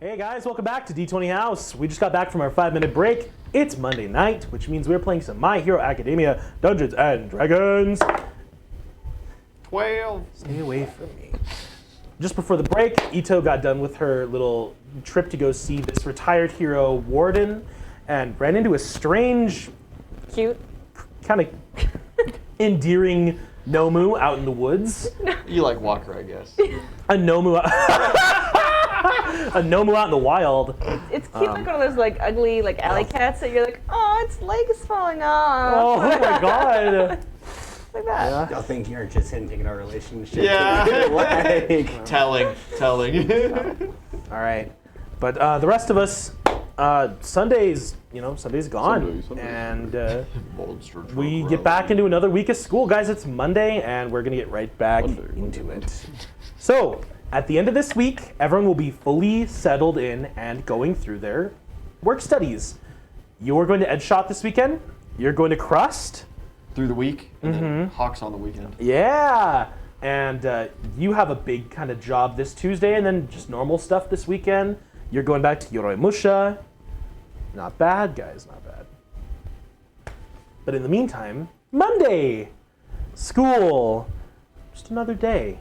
Hey guys, welcome back to D20 House. We just got back from our 5-minute break. It's Monday night, which means we're playing some My Hero Academia Dungeons and Dragons. 12. Stay away from me. Just before the break, Ito got done with her little trip to go see this retired hero warden and ran into a strange, Cute. kind of endearing Nomu out in the woods. You like Walker, I guess. A Nomu out in the wild. It's cute, like one of those like ugly like alley cats that you're like, oh, its leg is falling off. Oh my god. Like that. Y'all think you're just hinting our relationship? Yeah. Like, telling. All right, but the rest of us, Sunday's gone, Sunday. and Monster truck we rally. get back into another week of school, guys. It's Monday, and we're gonna get right back into it. So at the end of this week, everyone will be fully settled in and going through their work studies. You're going to Edshot this weekend. You're going to Crust. Through the week, and then Hawks on the weekend. Yeah, and you have a big kind of job this Tuesday, and then just normal stuff this weekend. You're going back to Yoroimusha. Not bad, guys, not bad. But in the meantime, Monday, school, just another day.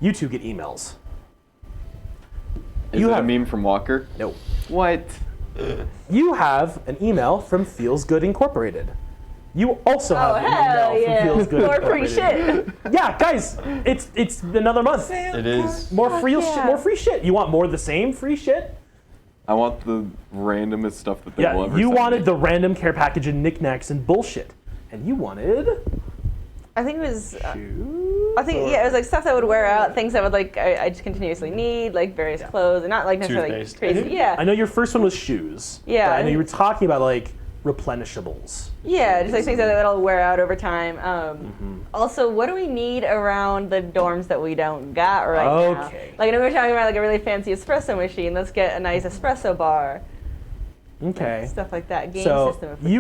You two get emails. Is You it have- a meme from Walker? No. What? You have an email from Feels Good Incorporated. You also have an email from Feels Good More free Incorporated. shit. Yeah, guys, it's another month. It is. More free yeah. shit. More free shit. You want more of the same free shit? I want the randomest stuff that they will Yeah, ever you send wanted me. the random care package and knickknacks and bullshit, and you wanted. I think it was. shoes I think or- it was like stuff that would wear out, things that would like I just continuously need, like various clothes, and not like necessarily Toothpaste. crazy. Yeah. I know your first one was shoes. Yeah, but I I know you were think- talking about like replenishables. Yeah, just like things that'll wear out over time. Also, what do we need around the dorms that we don't got right now? Okay. Like I know we were talking about like a really fancy espresso machine. Let's get a nice espresso bar. Okay. Stuff like that. Game So system. If we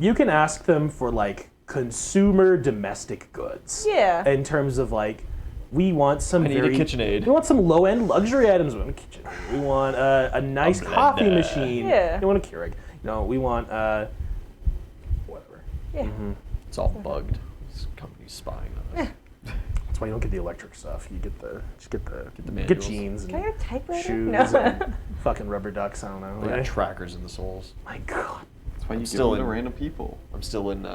you can ask them for like consumer domestic goods. Yeah. In terms of like, we want some I need a very, KitchenAid. We want some low end luxury items. We want a kitchen. We want a nice A coffee blender. machine. Yeah. We want a Keurig. No, we want whatever. Yeah. It's all bugged. This company's spying on us. That's why you don't get the electric stuff. You get the the get manuals. jeans Can I and get a typewriter? shoes No. and fucking rubber ducks. I don't know. They got Right? trackers in the soles. My God. That's why you still give it to in- random people. I'm still in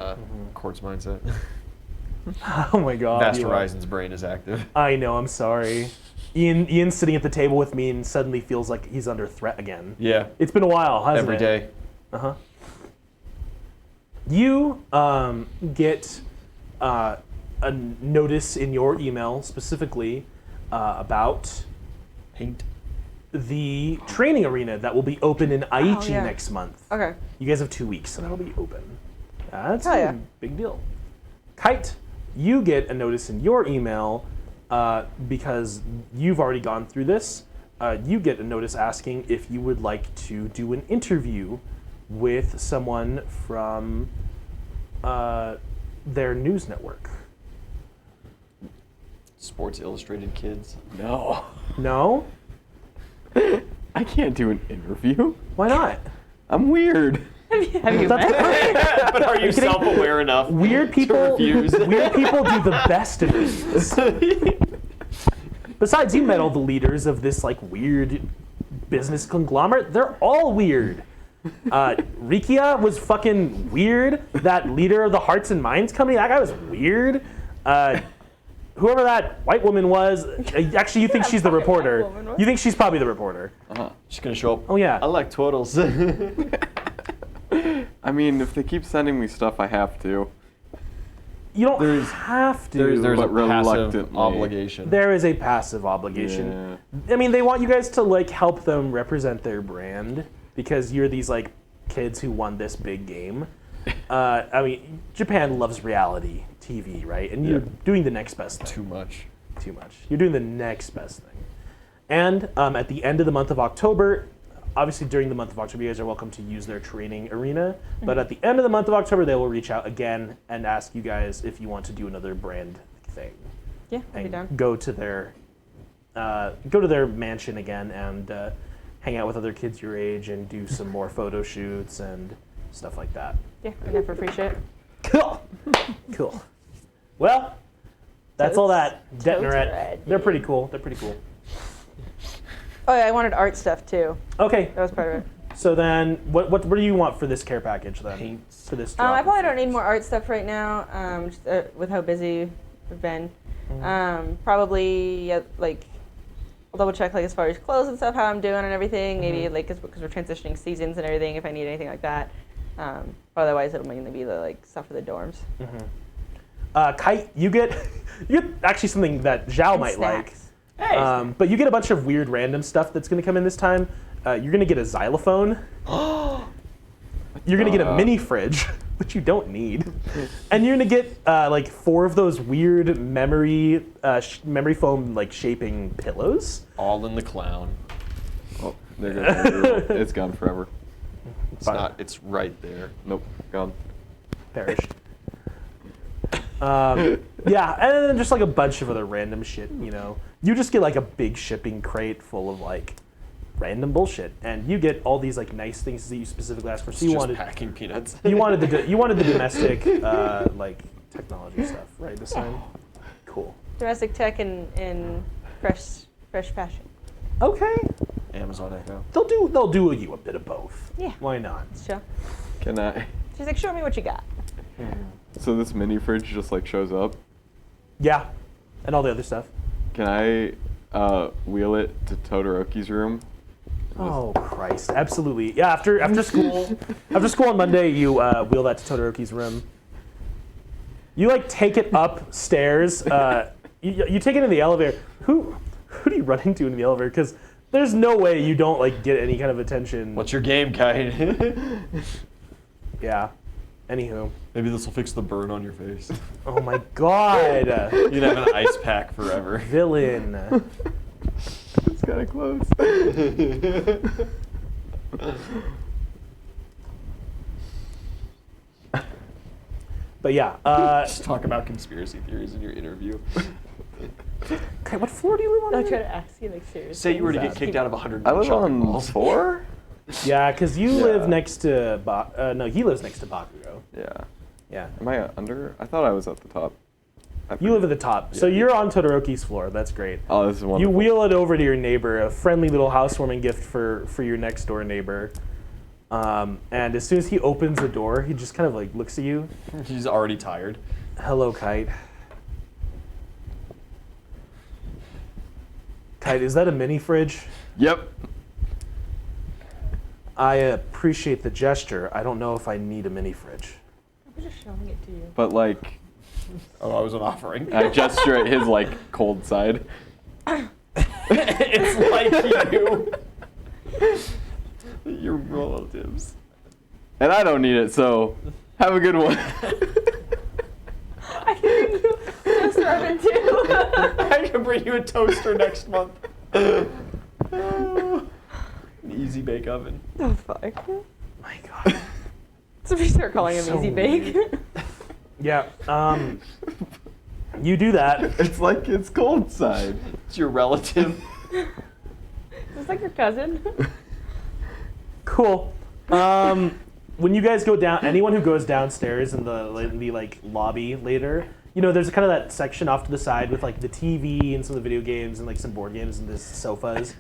Quartz mindset. Oh my God. Vast you are- Horizon's brain is active. I know. I'm sorry. Ian's sitting at the table with me and suddenly feels like he's under threat again. Yeah. It's been a while, hasn't Every it? day. Uh-huh. You get a notice in your email specifically about Paint. the training arena that will be open in Aichi yeah. next month. Okay. You guys have 2 weeks and that'll be open. That's Hell yeah. a big deal. Kite, you get a notice in your email because you've already gone through this. You get a notice asking if you would like to do an interview with someone from their news network. Sports Illustrated Kids. No. No? I can't do an interview. Why not? I'm weird. Have you That's met? But are you kidding? self-aware enough? Weird people. refuse. Weird people do the best interviews. Besides, you met all the leaders of this like weird business conglomerate. They're all weird. Rikia was fucking weird. That leader of the Hearts and Minds company, that guy was weird. Whoever that white woman was, actually, you think she's the Fucking white reporter. woman, what? You think she's probably the reporter. She's gonna show up. Oh yeah. I like turtles. I mean, if they keep sending me stuff, I have to. You don't There's- have to. There's a But passive reluctantly. obligation. There is a passive obligation. I mean, they want you guys to like help them represent their brand because you're these like kids who won this big game. I mean, Japan loves reality TV, right? And you're doing the next best thing. Too much. Too much. You're doing the next best thing. And at the end of the month of October, obviously during the month of October, you guys are welcome to use their training arena. But at the end of the month of October, they will reach out again and ask you guys if you want to do another brand thing. Yeah, I'd be And down. go to their mansion again and hang out with other kids your age and do some more photo shoots and stuff like that. Yeah, enough for free shit. Cool. Cool. Well, that's all that. Detnerette. They're pretty cool. They're pretty cool. Oh yeah, I wanted art stuff too. Okay. That was part of it. So then, what do you want for this care package then? Paints. For this. I drop? probably don't need more art stuff right now. Just, with how busy we've been. Probably yeah, like I'll double check like as far as clothes and stuff, how I'm doing and everything. Maybe like because we're transitioning seasons and everything. If I need anything like that. Otherwise, it'll mainly be the like stuff for the dorms. Kite, you get actually something that Zhao And might snacks. like. But you get a bunch of weird random stuff that's going to come in this time. You're going to get a xylophone. You're going to get a mini fridge, which you don't need. And you're going to get like 4 of those weird memory foam like shaping pillows. All in the clown. Oh, there goes. It's gone forever. It's Fine. not. It's right there. Nope, gone. Perished. Yeah, and then just like a bunch of other random shit, you know. You just get like a big shipping crate full of like random bullshit, and you get all these like nice things that you specifically asked for. So It's you just wanted packing peanuts. you wanted the domestic like technology stuff, right? This time, cool. Domestic tech and fresh fashion. Okay, Amazon Echo. they'll do you a bit of both. Yeah. Why not? Sure. Can I? She's like, show me what you got. So this mini fridge just like shows up. Yeah, and all the other stuff. Can I wheel it to Todoroki's room? Oh Christ! Absolutely. Yeah. After school on Monday, you wheel that to Todoroki's room. You like take it upstairs. You take it in the elevator. Who do you run into in the elevator? Because there's no way you don't like get any kind of attention. What's your game, Kite? Yeah. Anywho. Maybe this will fix the burn on your face. Oh my God. You can have an ice pack forever. Villain. It's kind of close. But yeah. Just talk about conspiracy theories in your interview. Okay, what floor do you live on? I'll again? try to ask you like seriously. Say you were to get that? kicked out of 100 I live shopping on malls. 4? Yeah, because you Yeah. live next to no, he lives next to Bakugo. Yeah. Yeah. Am I under? I thought I was at the top. You live at the top, so you're on Todoroki's floor. That's great. Oh, this is You wonderful. wheel it over to your neighbor, a friendly little housewarming gift for your next door neighbor. And as soon as he opens the door, he just kind of like looks at you. He's already tired. Hello, Kite. Kite, is that a mini fridge? Yep. I appreciate the gesture. I don't know if I need a mini fridge. I'm just showing it to you. But like, Oh, I was an offering. I gesture at his like cold side. It's like you. Your relatives. And I don't need it, so have a good one. I can bring you toaster oven too. I can bring you a toaster next month. An easy bake oven. Oh fuck. My God. So we start calling him So Easy Bake. Yeah. You do that. It's like his cold side. It's your relative. It's like your cousin. Cool. When you guys go down, anyone who goes downstairs in the like lobby later, you know, there's kind of that section off to the side with like the TV and some of the video games and like some board games and the sofas.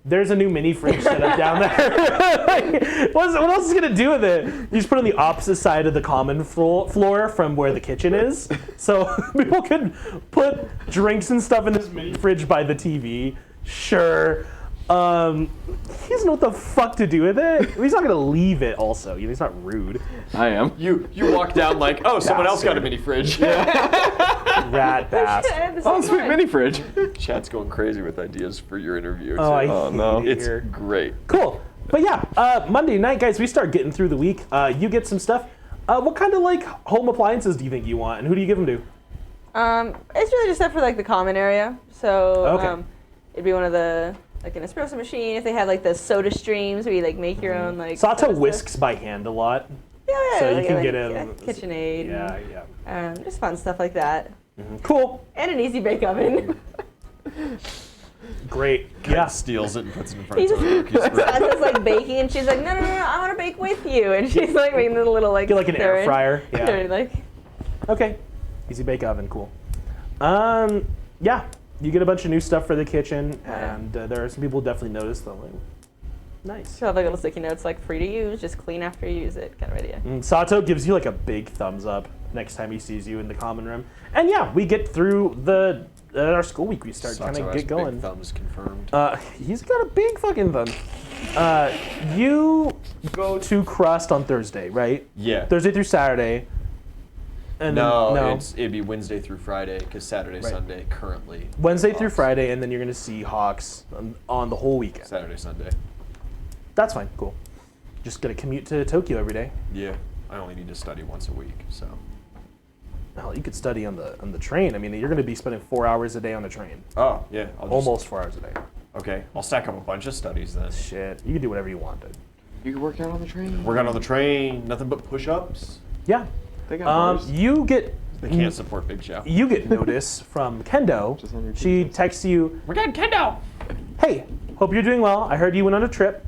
There's a new mini fridge set up down there. Like, what else is gonna do with it? You just put it on the opposite side of the common floor from where the kitchen is, so people could put drinks and stuff in this mini fridge by the TV. Sure. He doesn't know what the fuck to do with it. He's not gonna leave it. Also, he's not rude. I am. You walk down like, oh, someone else got a Bastard. mini fridge. Rat bastard. At the Oh, same sweet time. mini fridge. Chat's going crazy with ideas for your interview. Oh, I too. Oh, no. hate it It's here. great. Cool. But yeah, Monday night, guys, we start getting through the week. You get some stuff. What kind of like home appliances do you think you want, and who do you give them to? It's really just stuff for like the common area. So Okay. it'd be one of the like an espresso machine. If they had like the soda streams where you like make your own like. Sato soda whisks by hand a lot. stuff. Yeah, so you like, can like, get him- yeah, KitchenAid. Yeah, yeah. Just fun stuff like that. Cool. And an easy bake oven. Great. Kind Yeah. of steals it and puts it in front He's of Todoroki's spread. Sansa's like baking, and she's like, no, I want to bake with you, and she's like making the little like. Get like an air stirring. fryer. Yeah. Stirring, like. Okay. Easy bake oven. Cool. Yeah. You get a bunch of new stuff for the kitchen, and there are some people who definitely notice them. Like, nice. She'll have like little sticky notes like free to use, just clean after you use it, kind of idea. Sato gives you like a big thumbs up next time he sees you in the common room. And yeah, we get through our school week. We start kind Sato of has get going. Big thumbs confirmed. He's got a big fucking thumb. You go to Crust on Thursday, right? Yeah. Thursday through Saturday. And No, then, it'd be Wednesday through Friday because Saturday, Right. Sunday currently. Wednesday through Hawks. Friday, and then you're gonna see Hawks on the whole weekend. Saturday, Sunday. That's fine. Cool. Just gonna commute to Tokyo every day. Yeah, I only need to study once a week, so. Hell, you could study on the train. I mean, you're gonna be spending 4 hours a day on the train. Oh yeah, I'll just, Almost 4 hours a day. Okay, I'll stack up a bunch of studies then. Shit. You can do whatever you want, dude. You can work out on the train. Work out on the train, nothing but push-ups. Yeah. They got bars. You get They can't support Big Show. you get notice from Kendo. Just on your She Tuesdays. texts you, We're getting Kendo. "Hey, hope you're doing well. I heard you went on a trip.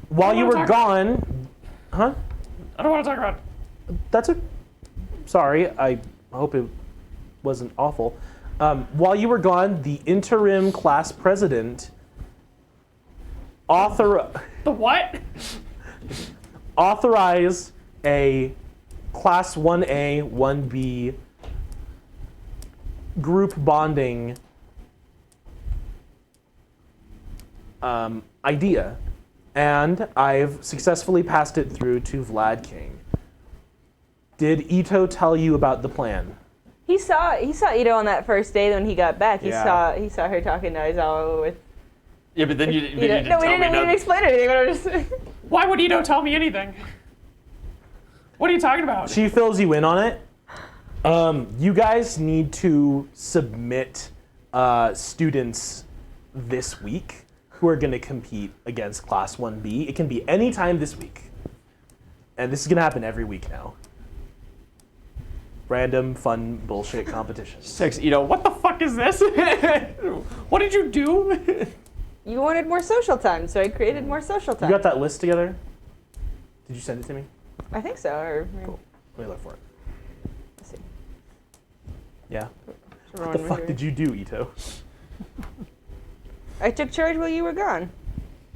While you were gone, huh? I don't want to talk about it. That's a. Sorry, I hope it wasn't awful. While you were gone, the interim class president The what? authorize a class 1A, 1B group bonding idea. And I've successfully passed it through to Vlad King. Did Ito tell you about the plan? He saw Ito on that first day when he got back. He Yeah. saw her talking to Aizawa with. Yeah, but then you Ito. didn't No, we tell didn't. me We didn't nothing. explain anything. But I was just. Why would Ito tell me anything? What are you talking about? She fills you in on it. You guys need to submit students this week who are going to compete against Class 1B. It can be any time this week. And this is going to happen every week now. Random, fun, bullshit competition. Text Ito, what the fuck is this? What did you do? You wanted more social time, so I created more social time. You got that list together? Did you send it to me? I think so. Or Cool. Let me look for it. let's see. Yeah. What the fuck did you do, Ito? I took charge while you were gone.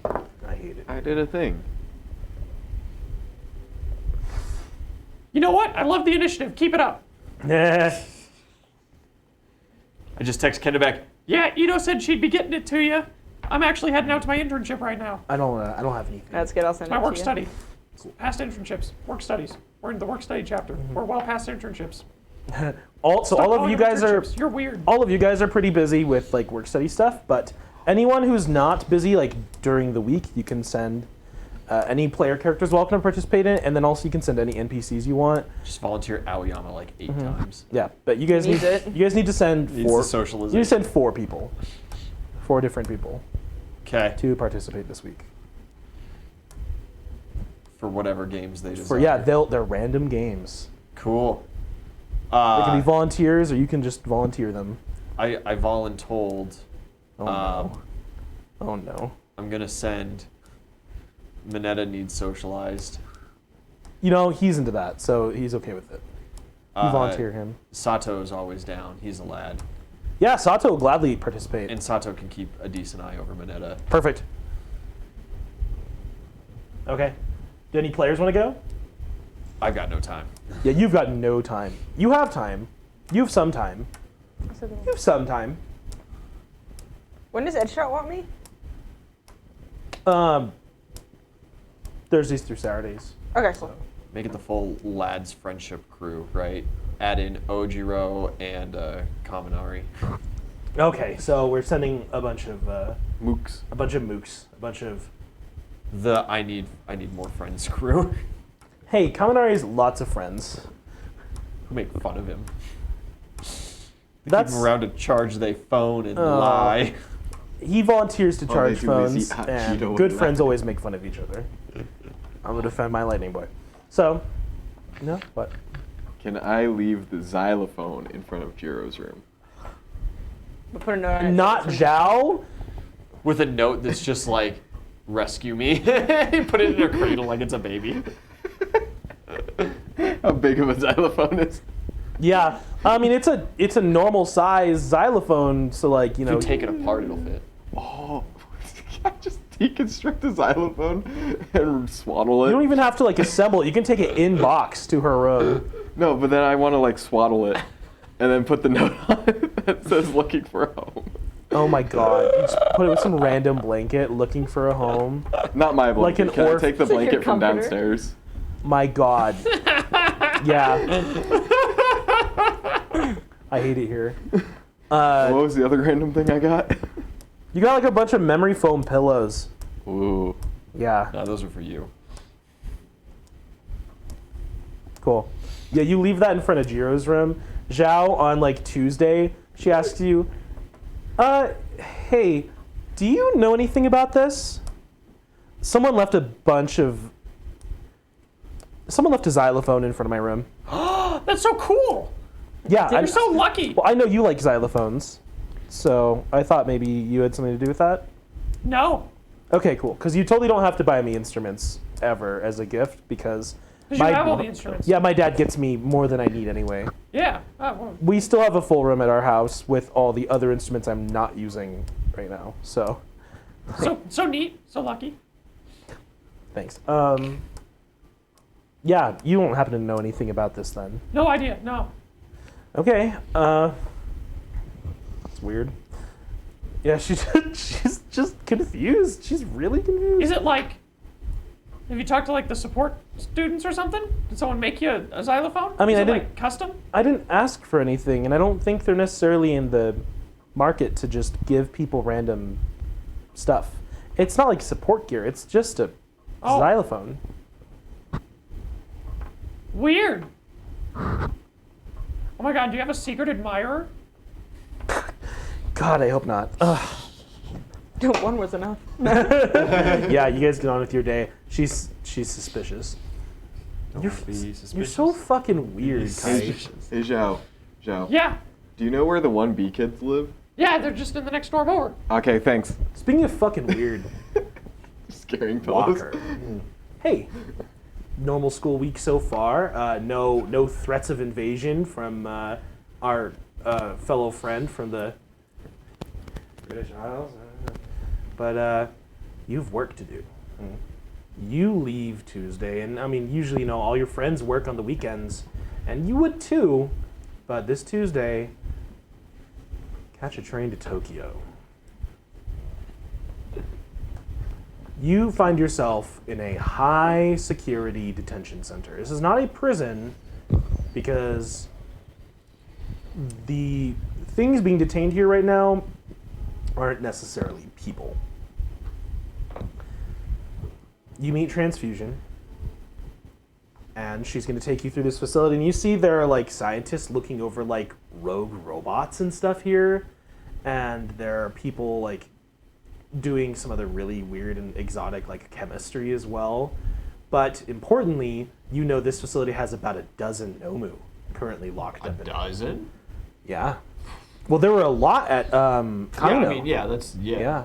I hate it. I did a thing. You know what? I love the initiative. Keep it up. Nah. I just text Kenda back. Yeah, Ito said she'd be getting it to you. I'm actually heading out to my internship right now. I don't have anything. That's good. I'll send My it to work you. study. Past internships. Work studies. We're in the work study chapter. We're well past internships. All Stop of calling you them guys are internships. You're weird. all of you guys are pretty busy with like work study stuff, but anyone who's not busy like during the week, you can send any player characters welcome to participate in it, and then also you can send any NPCs you want. Just volunteer Aoyama like 8 times. Yeah, but you guys Needs need it. you guys need to send Needs four. the socialization. You need to send 4 people, 4 different people Okay. to participate this week. For whatever games they desire. For they're random games. Cool. They can be volunteers, or you can just volunteer them. I voluntold. Oh no! Oh no! I'm gonna send. Mineta needs socialized. You know he's into that, so he's okay with it. You volunteer him. Sato's always down. He's a lad. Yeah, Sato will gladly participate. And Sato can keep a decent eye over Mineta. Perfect. Okay. Do any players want to go? I've got no time. Yeah, you've got no time. You have time. You have some time. You have some time. When does Edshot want me? Thursdays through Saturdays. Okay, cool. Make it the full lads friendship crew, right? Add in Ojiro and Kaminari. Okay, so we're sending a bunch of Mooks. mooks, a bunch of. The I need more friends crew. Hey, Kaminari has lots of friends. Who make fun of him. They That's keep him around to charge their phone and Oh. lie. he volunteers to All charge they do is phones, eat hot and Cheeto good and friends laugh. always make fun of each other. I'm gonna defend my lightning boy. So, no, what? Can I leave the xylophone in front of Jiro's room? But put a note on it. Not Zhao. With a note that's just like, rescue me. You put it in a cradle like it's a baby. How big of a xylophone is? Yeah, I mean it's a normal size xylophone, so like If you take it apart, it'll fit. Oh, I just deconstruct a xylophone and swaddle it. you don't even have to like assemble it. You can take it in box to her room. No, but then I want to like swaddle it and then put the note on it that says looking for a home. Oh my god! You just put it with some random blanket, looking for a home. Not my Like blanket. an Can I orph- take the It's like your blanket from comforter. downstairs? My god. Yeah. I hate it here. What was the other random thing I got? You got like a bunch of memory foam pillows. Ooh. Yeah. No, those are for you. Cool. Yeah, you leave that in front of Jiro's room. Zhao, on like Tuesday, she asks you, hey, do you know anything about this? Someone left a xylophone in front of my room. That's so cool. Yeah, You're so lucky. well, I know you like xylophones, so I thought maybe you had something to do with that. No. Okay, cool. Because you totally don't have to buy me instruments ever as a gift because Because you have all the instruments. yeah, my dad gets me more than I need anyway. Yeah. Oh, well. We still have a full room at our house with all the other instruments I'm not using right now. So, So neat. So lucky. thanks. Yeah, you don't happen to know anything about this then. No idea. No. Okay. It's weird. Yeah, she's just confused. She's really confused. Is it like? Have you talked to like the support students or something? Did someone make you a xylophone? I mean, Is I it, didn't- like custom. I didn't ask for anything, and I don't think they're necessarily in the market to just give people random stuff. It's not like support gear. It's just a Oh. xylophone. Weird. Oh my god, do you have a secret admirer? God, I hope not. Ugh. One was enough. Yeah, you guys get on with your day. She's suspicious. You're so fucking weird, Hey, Kai. hey Zhao. Zhao. Yeah. Do you know where the 1B kids live? Yeah, they're just in the next dorm over. Okay, thanks. Speaking of fucking weird, Scaring pillows. Walker. Hey, normal school week so far. No threats of invasion from our fellow friend from the British Isles. But you've work to do. You leave Tuesday, and I mean, usually, all your friends work on the weekends, and you would too. But this Tuesday, catch a train to Tokyo. You find yourself in a high security detention center. This is not a prison because the things being detained here right now aren't necessarily people. You meet Transfusion, and she's going to take you through this facility, and you see there are like scientists looking over like rogue robots and stuff here, and there are people like doing some other really weird and exotic like chemistry as well. But importantly, this facility has about a dozen Nomu currently locked up in it. dozen? Yeah. Well, there were a lot at Kamino. Yeah.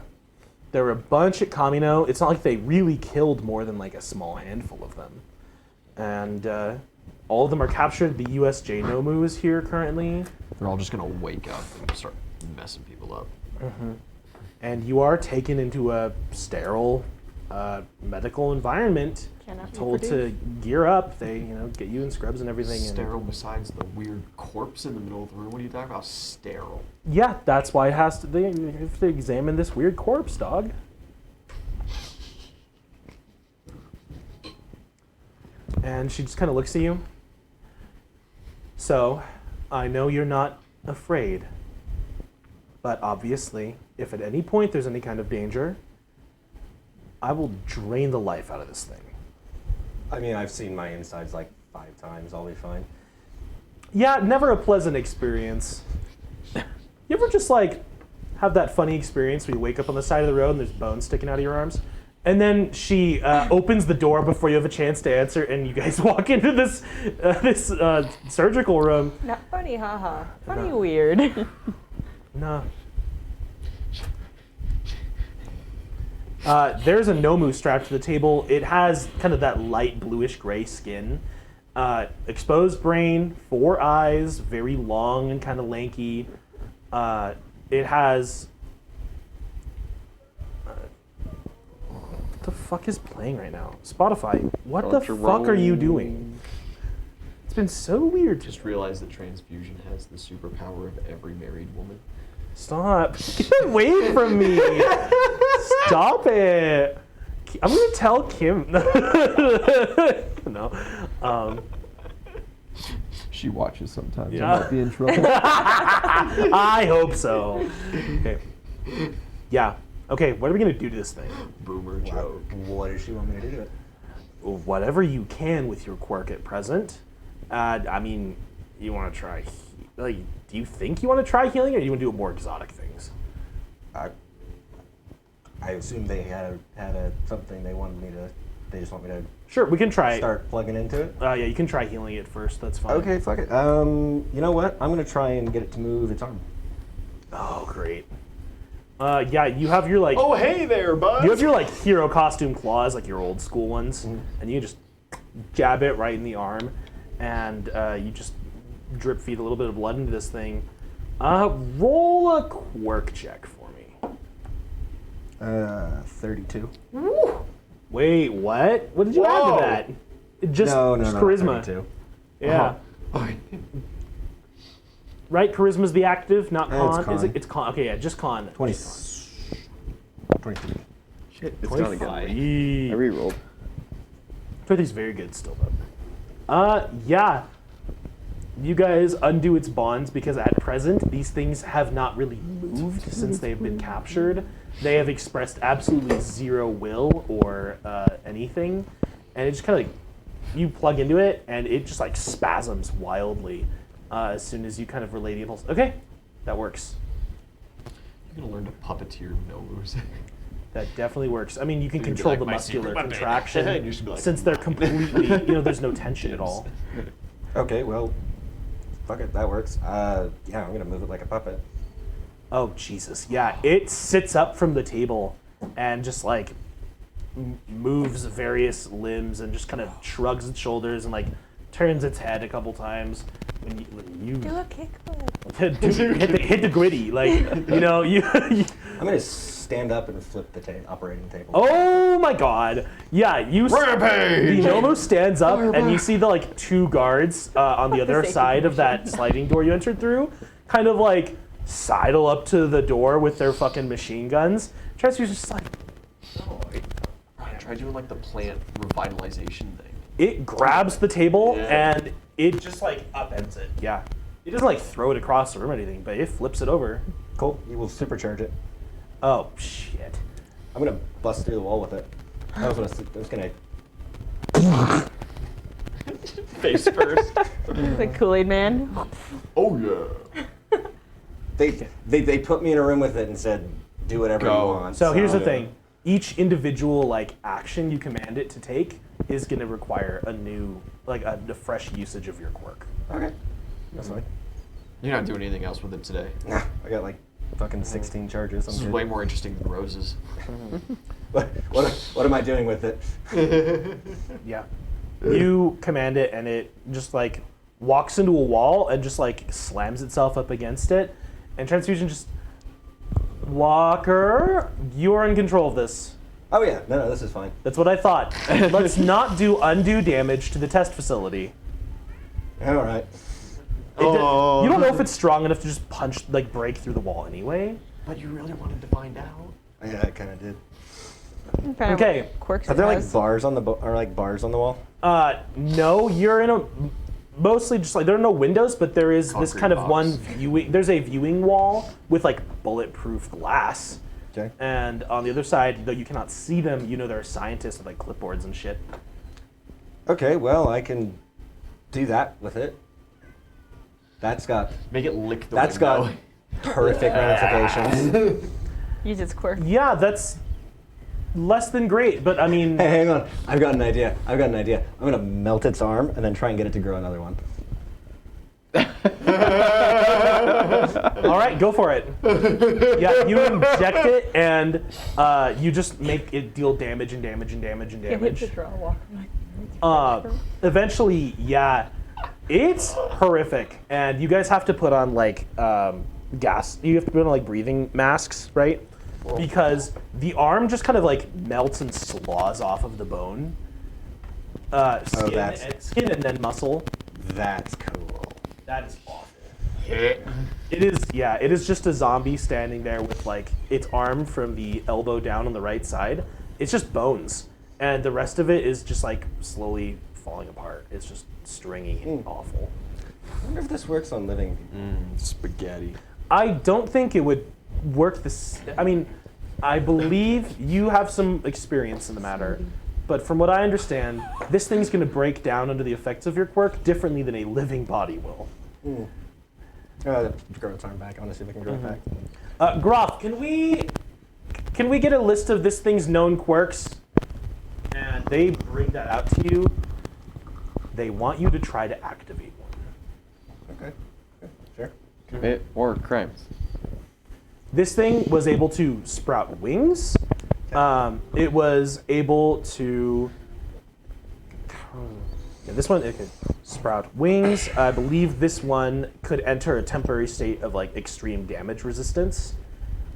There were a bunch at Kamino. It's not like they really killed more than like a small handful of them. And all of them are captured. The USJ Nomu is here currently. They're all just gonna wake up and start messing people up. And you are taken into a sterile medical environment. Cannot be Told to produced. gear up. They, get you in scrubs and everything. and- Sterile besides the weird corpse in the middle of the room. What are you talking about? Sterile. Yeah, that's why it has to. They have to examine this weird corpse, dog. And she just kind of looks at you. So, I know you're not afraid, but obviously, if at any point there's any kind of danger, I will drain the life out of this thing. I mean, I've seen my insides like 5 times. I'll be fine. Yeah, never a pleasant experience. You ever just like have that funny experience where you wake up on the side of the road and there's bones sticking out of your arms? And then she opens the door before you have a chance to answer, and you guys walk into this surgical room. Not funny, haha. Funny, weird. No, There's a Nomu strapped to the table. It has kind of that light bluish gray skin. Exposed brain, 4 eyes, very long and kind of lanky. It has... what the fuck is playing right now? Spotify, what the fuck are you doing? It's been so weird. Just realized that transfusion has the superpower of every married woman. Stop. Get away from me. Stop it. I'm going to tell Kim. No. She watches sometimes. Yeah. I might be in trouble. I hope so. Okay. Yeah. Okay, what are we going to do to this thing? Boomer Wow. joke. What does she want me to do to it? Whatever you can with your quirk at present. I mean, you want to try... Like, do you think you want to try healing, or do you want to do more exotic things? I assume they had something they wanted me to. They just want me to Sure, we can try... start plugging into it. Yeah, you can try healing it first. That's fine. Okay, fuck it. You know what? I'm gonna try and get it to move its arm. Oh, great. Yeah, you have your, like... Oh, hey there, bud. You have your like hero costume claws, like your old school ones, and you just jab it right in the arm, and you just drip feed a little bit of blood into this thing. Roll a quirk check for me. 32. Wait, what? What did you add to that? Just charisma. 32. Yeah. Right, charisma's the active, not It's con. Is con. it? It's con. Okay, yeah, just con. 23. Shit, it's done again. 23. I re-rolled. 23 is very good still, though. Yeah. You guys undo its bonds because at present, these things have not really moved since they've been captured. They have expressed absolutely zero will or anything. And it just kind of like, you plug into it and it just like spasms wildly as soon as you kind of relay the impulse. Okay, that works. You're gonna learn to puppeteer Nomus. That definitely works. I mean, you can You'd be control like, the "My muscular secret weapon." contraction And you should be like, since they're completely, there's no tension at all. Okay, well, fuck it, that works. Yeah, I'm gonna move it like a puppet. Oh, Jesus. Yeah, it sits up from the table and just like moves various limbs and just kind of shrugs its shoulders and like turns its head a couple times. When you Do a kickflip. hit the gritty, like, you I'm gonna stand up and flip the operating table. oh my God. Yeah, Rampage! The Nomo stands up and you see the like 2 guards on the other Safety side of that sliding door you entered through kind of like sidle up to the door with their fucking machine guns. Transfusion's just like, Try doing like the plant revitalization thing. it grabs the table Yeah. and it just like upends it. Yeah. It doesn't like throw it across the room or anything, but it flips it over. Cool. You will supercharge it. Oh, shit. I'm gonna bust through the wall with it. I was gonna. Face first. The Kool-Aid Man. Oh yeah. They put me in a room with it and said, "Do whatever Go. you want." So here's the thing. Each individual like action you command it to take is going to require a new, like a fresh usage of your quirk. Okay, that's fine. You're not doing anything else with it today. Nah, I got like fucking 16 charges. This is way more interesting than roses. What am I doing with it? Yeah. You command it and it just like walks into a wall and just like slams itself up against it. And Transfusion just, Walker, you're in control of this. Oh yeah, no, this is fine. That's what I thought. Let's not do undue damage to the test facility. All right. You don't know if it's strong enough to just punch, like break through the wall anyway. But you really wanted to find out. Yeah, I kind of did. Okay. Quirks Are there it like has. bars on the bars on the wall? No, you're in a mostly just like there are no windows, but there is this Concrete kind of box. one viewing. There's a viewing wall with like bulletproof glass, Okay. and on the other side, though you cannot see them, there are scientists with like clipboards and shit. Okay, well I can do that with it. That's got Make it lick the that's window. got horrific ramifications. Use its quirk. Yeah, that's less than great, but I mean, Hey, hang on. I've got an idea. I'm gonna melt its arm and then try and get it to grow another one. All right, go for it. Yeah, you inject it, and you just make it deal damage and damage and damage and damage. Eventually, yeah, it's horrific, and you guys have to put on like gas. You have to put on like breathing masks, right? Because the arm just kind of like melts and slows off of the bone. Skin and then muscle. That's cool. That is awful. It is just a zombie standing there with like its arm from the elbow down on the right side. It's just bones. And the rest of it is just like slowly falling apart. It's just stringy and awful. I wonder if this works on living people. Spaghetti. I don't think it would work this. I mean, I believe you have some experience in the matter. But from what I understand, this thing's going to break down under the effects of your quirk differently than a living body will. Grow its arm back. I want to see if I can grow it back. Groff, can we get a list of this thing's known quirks? And they bring that out to you. They want you to try to activate one. Okay. Sure. Commit war crimes. This thing was able to sprout wings. It was able to. Yeah, this one it could sprout wings. I believe this one could enter a temporary state of like extreme damage resistance.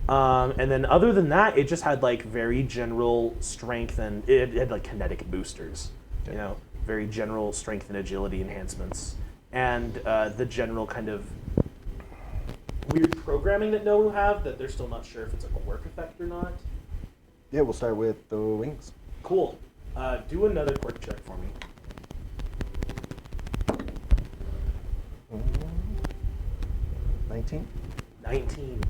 And then other than that, it just had like very general strength and it had like kinetic boosters. You know, very general strength and agility enhancements, and the general kind of weird programming that Nomu have that they're still not sure if it's a quirk effect or not. Yeah, we'll start with the wings. Cool. Do another quirk check for me. 19. 19.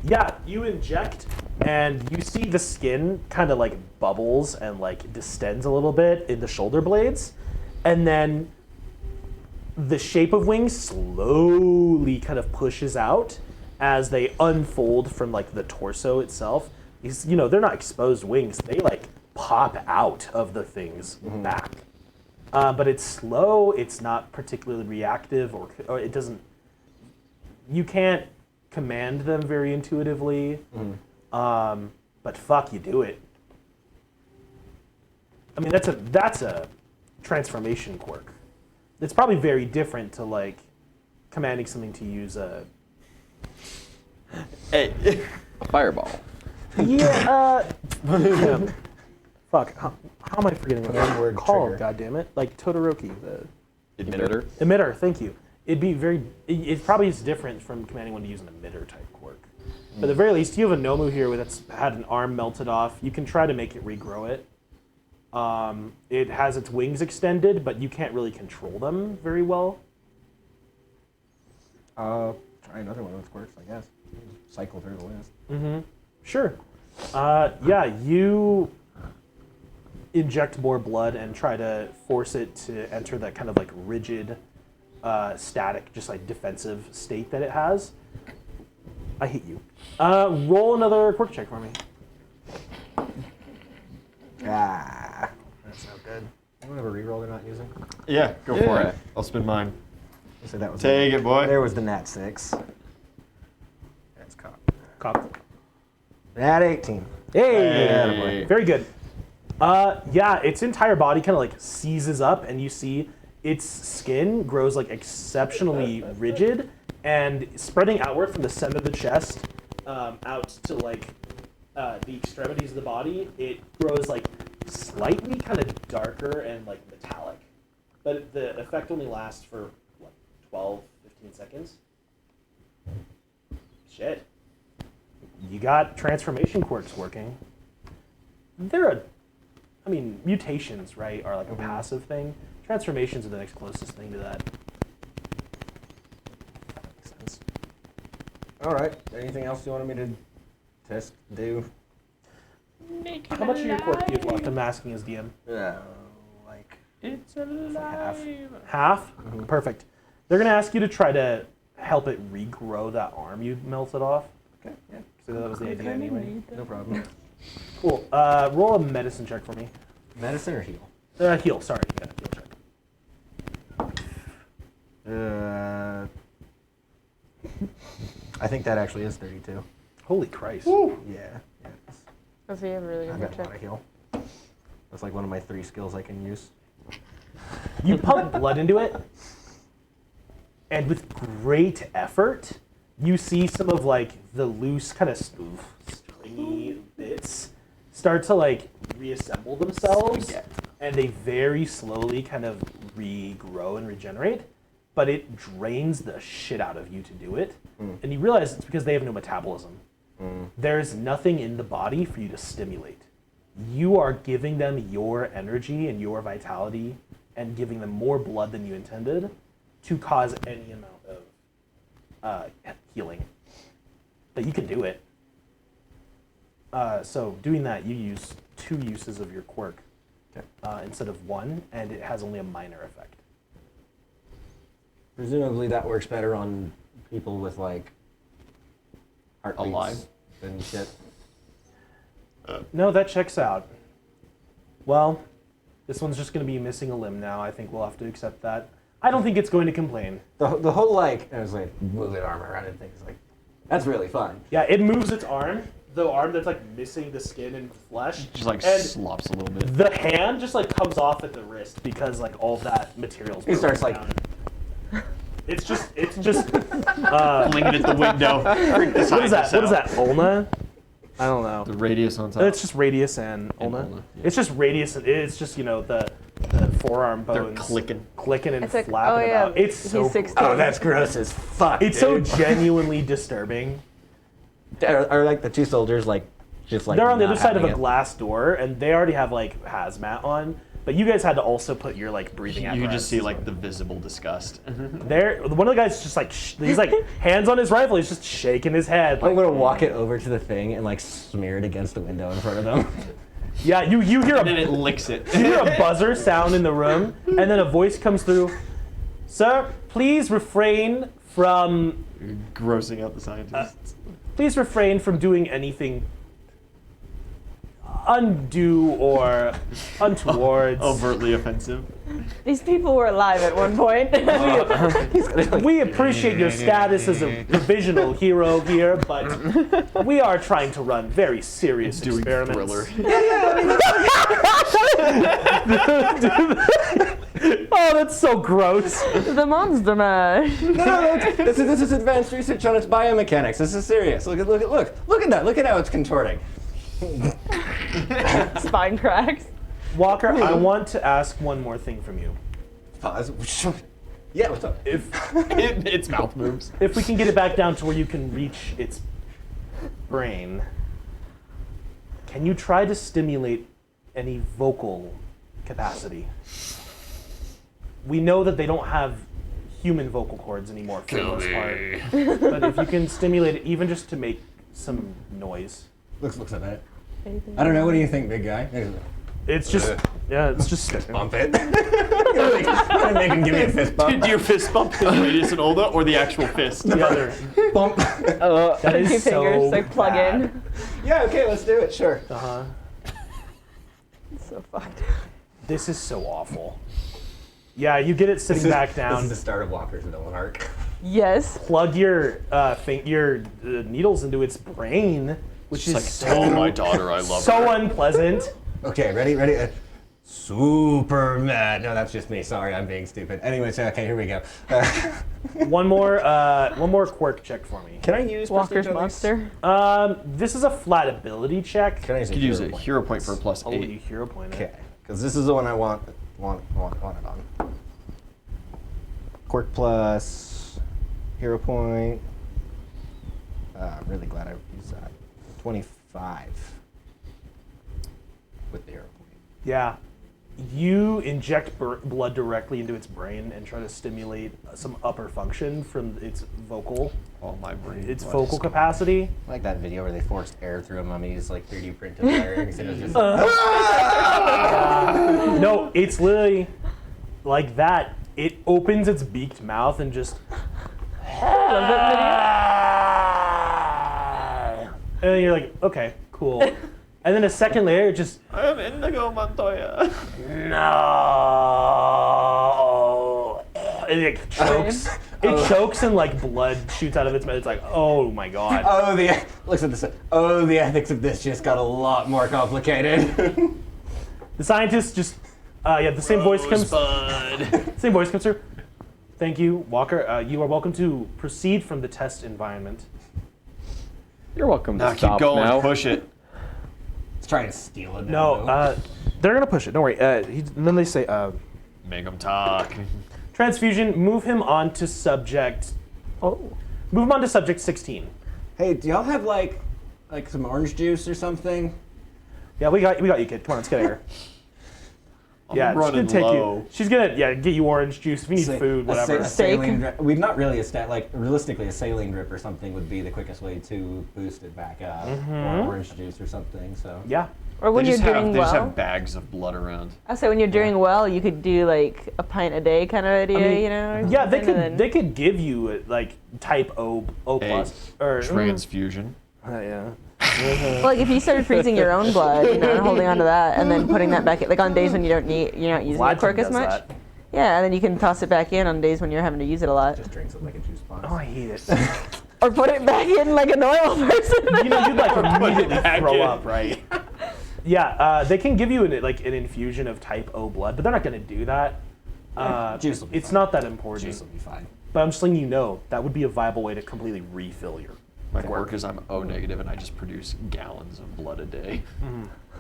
Yeah, you inject, and you see the skin kind of like bubbles and like distends a little bit in the shoulder blades, and then the shape of wings slowly kind of pushes out as they unfold from like the torso itself. You know, they're not exposed wings. They like pop out of the thing's back. But it's slow. It's not particularly reactive, or it doesn't. You can't command them very intuitively. But fuck, you do it. I mean, that's a transformation quirk. It's probably very different to like commanding something to use a. Hey. A fireball. Yeah. Fuck. How am I forgetting what One word called? trigger. God damn it! Like Todoroki, the Emitter. emitter. Thank you. It'd be very. It probably is different from commanding one to use an emitter type quirk. But at the very least, you have a Nomu here that's had an arm melted off. You can try to make it regrow it. It has its wings extended, but you can't really control them very well. Try another one with quirks, I guess. Cycle through the list. Sure. Yeah, you inject more blood and try to force it to enter that kind of like rigid, static, just like defensive state that it has. I hate you. Roll another quirk check for me. Ah, that's not good. Anyone have a reroll they're not using? Yeah, go for it. I'll spin mine. So that was Take it, boy. There was the nat 6. That's caught. Cop. Nat 18. Hey! Hey. Very good. Yeah, its entire body kind of like seizes up, and you see its skin grows like exceptionally rigid and spreading outward from the center of the chest out to like the extremities of the body. It grows like slightly kind of darker and like metallic, but the effect only lasts for what, 12, 15 seconds. Shit. You got transformation quirks working. Mutations, right, are like a passive thing. Transformations are the next closest thing to that. That makes sense. All right. Anything else you wanted me to test, do? How much of your quirk do you have left? I'm asking as DM. Like It's half. alive. Half? Perfect. They're going to ask you to try to help it regrow that arm you melted off. Okay. Yeah. So that was the idea anyway. No problem. Cool. Roll a medicine check for me. Medicine or heal? Heal, sorry. Yeah, heal check. I think that actually is 32. Holy Christ. Yeah. Oh, so you have a really I've good got a lot check. of heal. That's like one of my 3 skills I can use. You pump blood into it, and with great effort, you see some of like the loose kind of stringy bits start to like reassemble themselves, and they very slowly kind of regrow and regenerate. But it drains the shit out of you to do it, and you realize it's because they have no metabolism. There's nothing in the body for you to stimulate. You are giving them your energy and your vitality and giving them more blood than you intended to cause any amount of healing. But you can do it. So doing that, you use 2 uses of your quirk instead of 1, and it has only a minor effect. Presumably that works better on people with like heartbeats Alive? and shit. No, that checks out. Well, this one's just going to be missing a limb now. I think we'll have to accept that. I don't think it's going to complain. The whole like, I was like moving arm around and things like, that's really fun. Yeah, it moves its arm, the arm that's like missing the skin and flesh. Just like and slops a little bit. the hand just like comes off at the wrist because like all that material's He starts broken like, down. It's just Flinging at the window. what is that? What is that? Ulna? I don't know. The radius on top. It's just radius and ulna. ulna, yeah. It's just radius. It's just the forearm They're bones clicking. and It's like, flapping oh, yeah, about. It's he's so 16. gross. oh, that's gross as fuck. It's so dude. genuinely disturbing. Are like the 2 soldiers like just like They're on the not other side of a having it? glass door, and they already have like hazmat on. But you guys had to also put your like breathing You apparatus. can just see like the visible disgust. There, one of the guys just like he's like hands on his rifle. He's just shaking his head. I'm Like, gonna walk it over to the thing and like smear it against the window in front of them. yeah, you hear And then a it licks it. you hear a buzzer sound in the room, and then a voice comes through. Sir, please refrain from Grossing out the scientists. doing anything undue or untowards. Overtly offensive. These people were alive at one point. We appreciate your status as a provisional hero here, but we are trying to run very serious Doing experiments. thriller. Oh, that's so gross. The Monster Mash. No, this is advanced research on its biomechanics. This is serious. Look at that. Look at how it's contorting. Spine cracks. Walker, I want to ask one more thing from you. Pause. Yeah, what's up? If Its mouth moves. we can get it back down to where you can reach its brain, can you try to stimulate any vocal capacity? We know that they don't have human vocal cords anymore for the most part. But if you can stimulate it even just to make some noise. Looks at it. I don't know. What do you think, big guy? It's just it's just Bump it. Make him give me a fist bump. Do you fist bump the radius and ulna or the actual fist? the other. Bump. That is 2 so fingers, like plug bad. in. Yeah, okay, let's do it. Sure. Uh-huh. It's so fucked. This is so awful. Yeah, you get it sitting back This down. is the start of Walker's villain arc. Yes. Plug your needles into its brain, which is Like, so, tell my daughter I love so her. unpleasant. Okay, ready? Superman. No, that's just me. Sorry, I'm being stupid. Anyways, okay, here we go. One more quirk check for me. Can I use Walker's Prestige at least? monster. This is a flat ability check. Can I use You could use a hero point for a +8. I'll let you hero point it. Okay, because this is the one I want it on. Quirk plus hero point. I'm really glad I used that. 25 with the hero point. Yeah. You inject blood directly into its brain and try to stimulate some upper function from its vocal capacity. I like that video where they forced air through a mummy's like 3D printed larynx and it was just No, it's literally like that. It opens its beaked mouth and just. Love that And then you're like, okay, cool. And then a second later, it just. I am Indigo Montoya. No. And it chokes. It chokes and like blood shoots out of its mouth. It's like, oh my god. Looks at this. Oh, the ethics of this just got a lot more complicated. The scientist just, the same voice comes. Same voice comes through. Thank you, Walker. You are welcome to proceed from the test environment. You're welcome to Now stop keep going. now. Push it. It's trying to steal it. No, they're gonna push it. Don't worry. And then they say, Make them talk. transfusion. Move him on to subject. Oh, move him on to subject 16. Hey, do y'all have like some orange juice or something? Yeah, we got you, kid. Come on, let's get her. Yeah, she's running gonna take low. you. She's gonna get you orange juice if you need food, whatever. A saline drip. We've not really realistically a saline drip or something would be the quickest way to boost it back up, or orange juice or something. So Yeah. Or when They you're just doing have well. bags of blood around. I say when you're doing well, you could do like a pint a day kind of idea, mean, you know? or Yeah, they something, and could then- they could give you like type O plus or Transfusion. yeah. Like if you started freezing your own blood, and holding onto that, and then putting that back in, like on days when you're not using Vlad the quirk as does much. that. Yeah, and then you can toss it back in on days when you're having to use it a lot, just drinks it like a juice box. Oh, I hate it. or put it back in like a normal person. You know, you'd like immediately back throw in. up, right? Yeah, they can give you an infusion of type O blood, but they're not going to do that. Juice will be It's fine. not that important. Juice will be fine. But I'm just letting you know that would be a viable way to completely refill your. My quirk is I'm O negative and I just produce gallons of blood a day.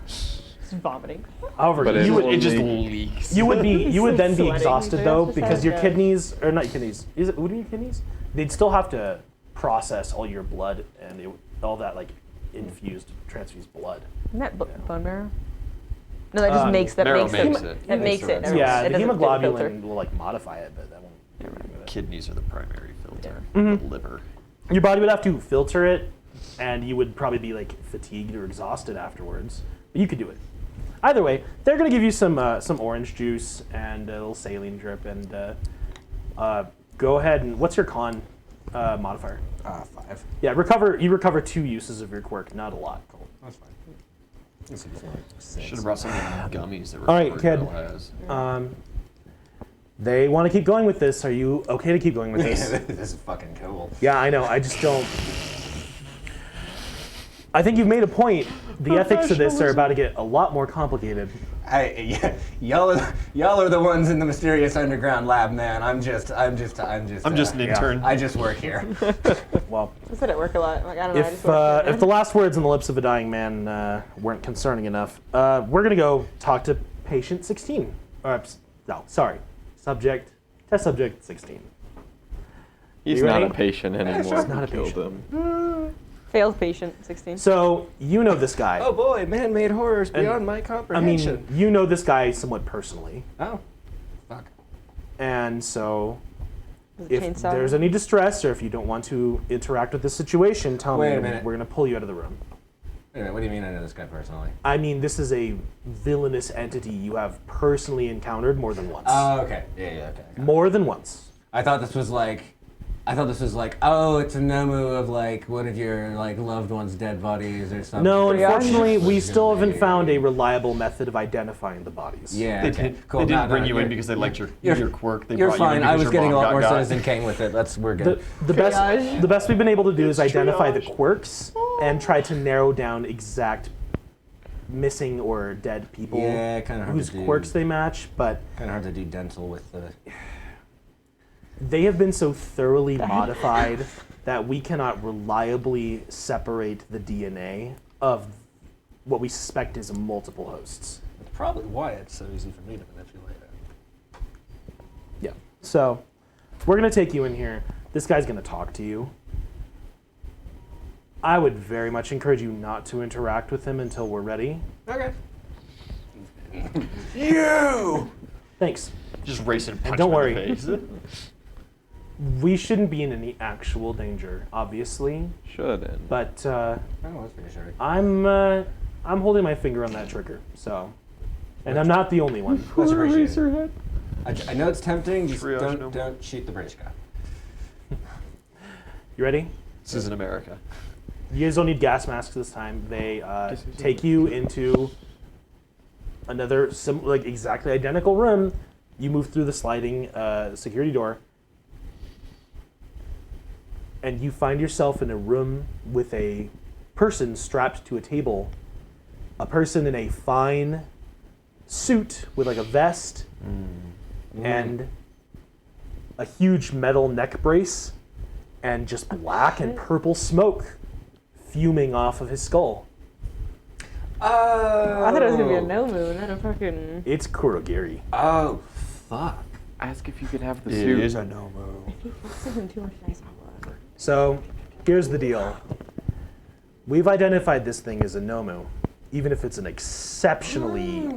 Just vomiting. However, But you would It just Only- leaks. you would like then be sweating. exhausted They're though just because your like, kidneys or not your kidneys. Would it be your kidneys? They'd still have to process all your blood and all that like infused transfused blood. Isn't that bone marrow? No, that just makes marrow makes makes it. it. That makes it. Yeah, It Yeah, the doesn't do filter. hemoglobin will like modify it, but that won't. do anything with it. Kidneys are the primary filter. Mhm. The liver. Your body would have to filter it, and you would probably be like fatigued or exhausted afterwards. But you could do it. Either way, they're gonna give you some orange juice and a little saline drip, and go ahead and what's your con modifier? 5. Yeah, you recover 2 uses of your quirk, not a lot. That's fine. This is Should have brought some of the gummies that All right, Recovery kid. Girl has. They want to keep going with this. Are you okay to keep going with this? This is fucking cool. Yeah, I know. I just don't. I think you've made a point. The ethics of this are about to get a lot more complicated. Y'all are the ones in the mysterious underground lab, man. I'm just I'm just an intern. I just work here. Well, I said at work a lot. Like I don't know. I just work if the last words on the lips of a dying man weren't concerning enough, we're gonna go talk to patient 16. Test subject 16. He's You not ready? a patient anymore. He's not We a killed patient. him. failed patient 16. So you know this guy. Oh boy, man-made horrors And- beyond my I comprehension. mean, you know this guy somewhat personally, Oh, fuck. and so Is it if chainsaw? there's any distress or if you don't want to interact with this situation, tell Wait me. a minute. We're gonna pull you out of the room. Wait a minute, what do you mean I know this guy personally? I mean, this is a villainous entity you have personally encountered more than once. Oh, okay. Yeah, okay. I got it. More than once. I thought this was like, oh, it's a Nomu of like one of your like loved one's dead bodies or something. No, Triage? unfortunately, we Was still gonna haven't be- found a reliable method of identifying the bodies. Yeah, They, okay. did, Cool. they didn't No, bring you in you're- because they liked your you're- quirk. They You're brought fine. You in I because was your getting a mom lot more got Citizen Kane with it. We're good. The best we've been able to do is identify the quirks and try to narrow down exact missing or dead people Yeah, kind of hard whose to do. quirks they match, but Kind of hard to do dental with the. they have been so thoroughly modified that we cannot reliably separate the DNA of what we suspect is multiple hosts. That's probably why it's so easy for me to manipulate it. Yeah. So we're gonna take you in here. This guy's gonna talk to you. I would very much encourage you not to interact with him until we're ready. Okay. You! Thanks. Just racing punch don't him worry. in the face. We shouldn't be in any actual danger, obviously, Shouldn't. but Oh, that's reassuring. I'm holding my finger on that trigger. So, and I'm not the only one. That's appreciated. I know it's tempting. Just Triage no more. don't shoot the British guy. You ready? This is in America. You guys don't need gas masks this time. They take you into another like exactly identical room. You move through the sliding security door. and you find yourself in a room with a person strapped to a table. A person in a fine suit with like a vest and a huge metal neck brace and just black and purple smoke fuming off of his skull. I thought it was gonna be a Nomu, not a fucking. It's Kurogiri. Oh, fuck. Ask if you could have the It suit. is a Nomu. He focuses him too much nice on work. So, here's the deal. We've identified this thing as a Nomu, even if it's an exceptionally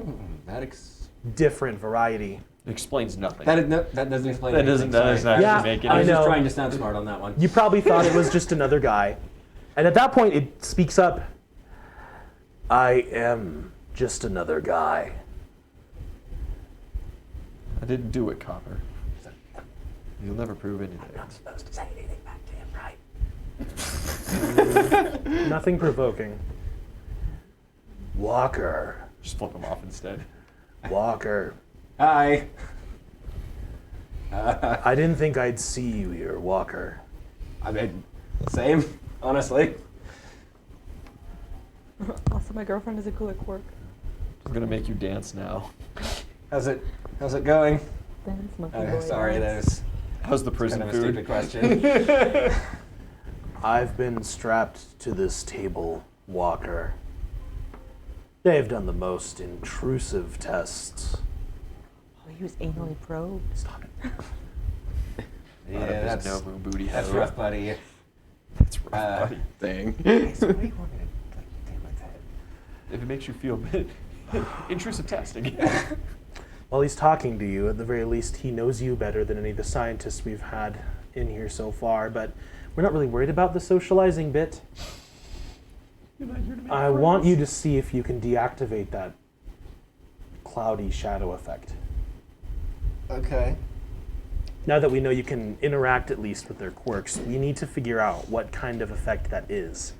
different variety. It explains nothing. That doesn't explain That anything. doesn't sorry. actually Yeah, make it. I I was know. just trying to sound smart on that one. You probably thought it was just another guy. And at that point, it speaks up. I am just another guy. I didn't do it, Copper. You'll never prove anything. Supposed to say anything back to him, right? Nothing provoking. Walker. Just flip him off instead. Walker. Hi. I didn't think I'd see you here, Walker. I mean, same, honestly. Also, my girlfriend is a cool at quirk. I'm gonna make you dance now. How's it going? Dance, monkey boy, Sorry, that dance. was How's the prison kind of a food? stupid question. I've been strapped to this table, Walker. They have done the most intrusive tests. Oh, he was anally probed. Stop it. Yeah, Out of his that's Nomu booty that's hole. rough, buddy. That's rough, buddy. Thing. So what do you want me to do with that? If it makes you feel bit, intrusive testing. While he's talking to you, at the very least, he knows you better than any of the scientists we've had in here so far, but we're not really worried about the socializing bit. You're not here to make I friends. want you to see if you can deactivate that cloudy shadow effect. Okay. Now that we know you can interact at least with their quirks, we need to figure out what kind of effect that is.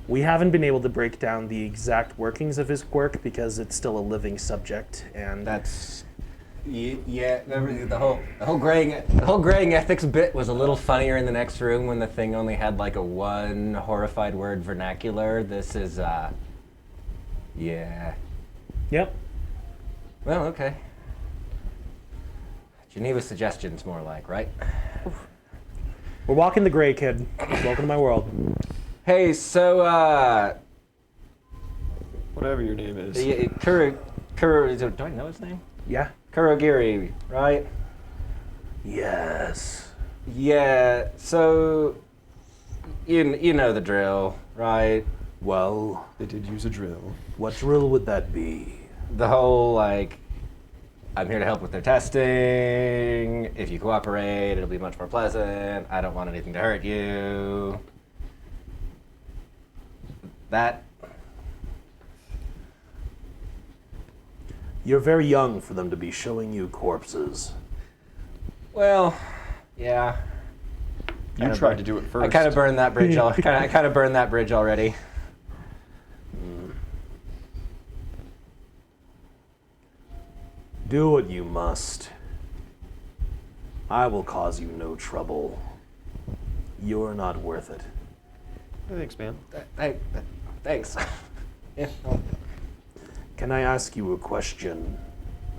We haven't been able to break down the exact workings of his quirk because it's still a living subject, and That's yeah. Remember the whole graying ethics bit was a little funnier in the next room when the thing only had like a one horrified word vernacular. This is yeah. Yep. Well, okay. Geneva suggestions more like, right? We're walking the gray, kid. Welcome to my world. Hey, so Whatever your name is. Kuru, do I know his name? Yeah? Kurogiri, right? Yes. Yeah. So you know the drill, right? Well, They did use a drill. what drill would that be? The whole like, I'm here to help with their testing. If you cooperate, it'll be much more pleasant. I don't want anything to hurt you. That. You're very young for them to be showing you corpses. Well, yeah. You Kinda tried burned- to do it first. I kind of burned that bridge. I kind of burned that bridge already. Do what you must. I will cause you no trouble. You're not worth it. Thanks, man. Thanks. Yeah. Well, Can I ask you a question?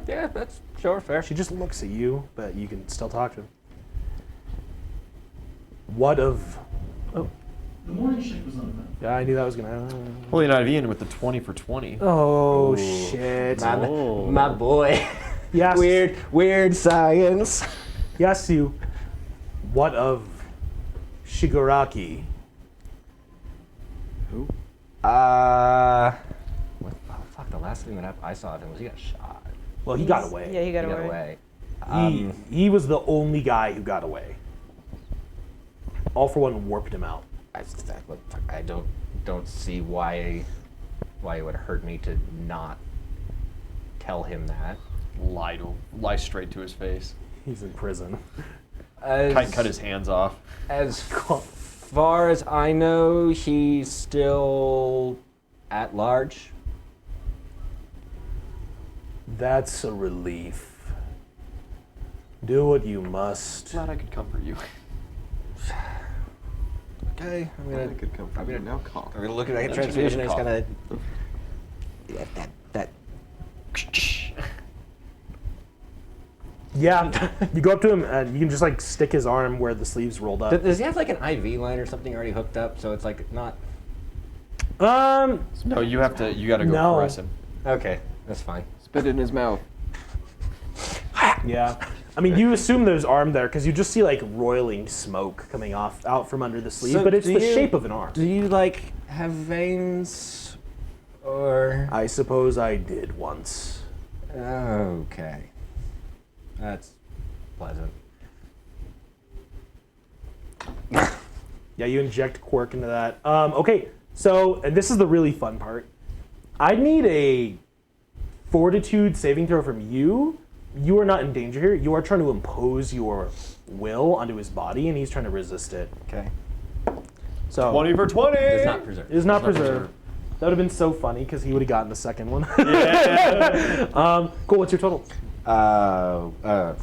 yeah, that's sure fair. She just looks at you, but you can still talk to him. What of... Oh, The morning shift was not bad. yeah, I knew that was going to happen. Holy Night of Ian with the 20 for 20. Oh, shit. My boy. Yes. Weird science. Yasu, what of Shigaraki? Who? What, oh, fuck, the last thing that I saw of him was he got shot. Well, he got away. Yeah, he got He away. got away. He was the only guy who got away. All for One warped him out. I don't see why it would hurt me to not tell him that. Lie straight to his face. He's in prison. Cut his hands off. As far as I know, he's still at large. That's a relief. Do what you must. Glad I could comfort you. Okay, That could come from you now. Call. I'm gonna look at that That transfusion and should it's be a gonna. Yeah, that. Yeah, you go up to him and you can just like stick his arm where the sleeves rolled up. Does he have like an IV line or something already hooked up? So it's like not. No, you gotta go No. caress him. Okay, that's fine. Spit in his mouth. Yeah. I mean, you assume there's arm there because you just see like roiling smoke coming out from under the sleeve, So but it's do the you- shape of an arm. Do you like have veins, or? I suppose I did once. Okay, that's pleasant. Yeah, you inject quirk into that. Okay, so, and this is the really fun part. I need a fortitude saving throw from you. You are not in danger here. You are trying to impose your will onto his body, and he's trying to resist it. Okay. So 20 for 20. It's not preserved. it is not preserved. That would have been so funny because he would have gotten the second one. Cool. What's your total?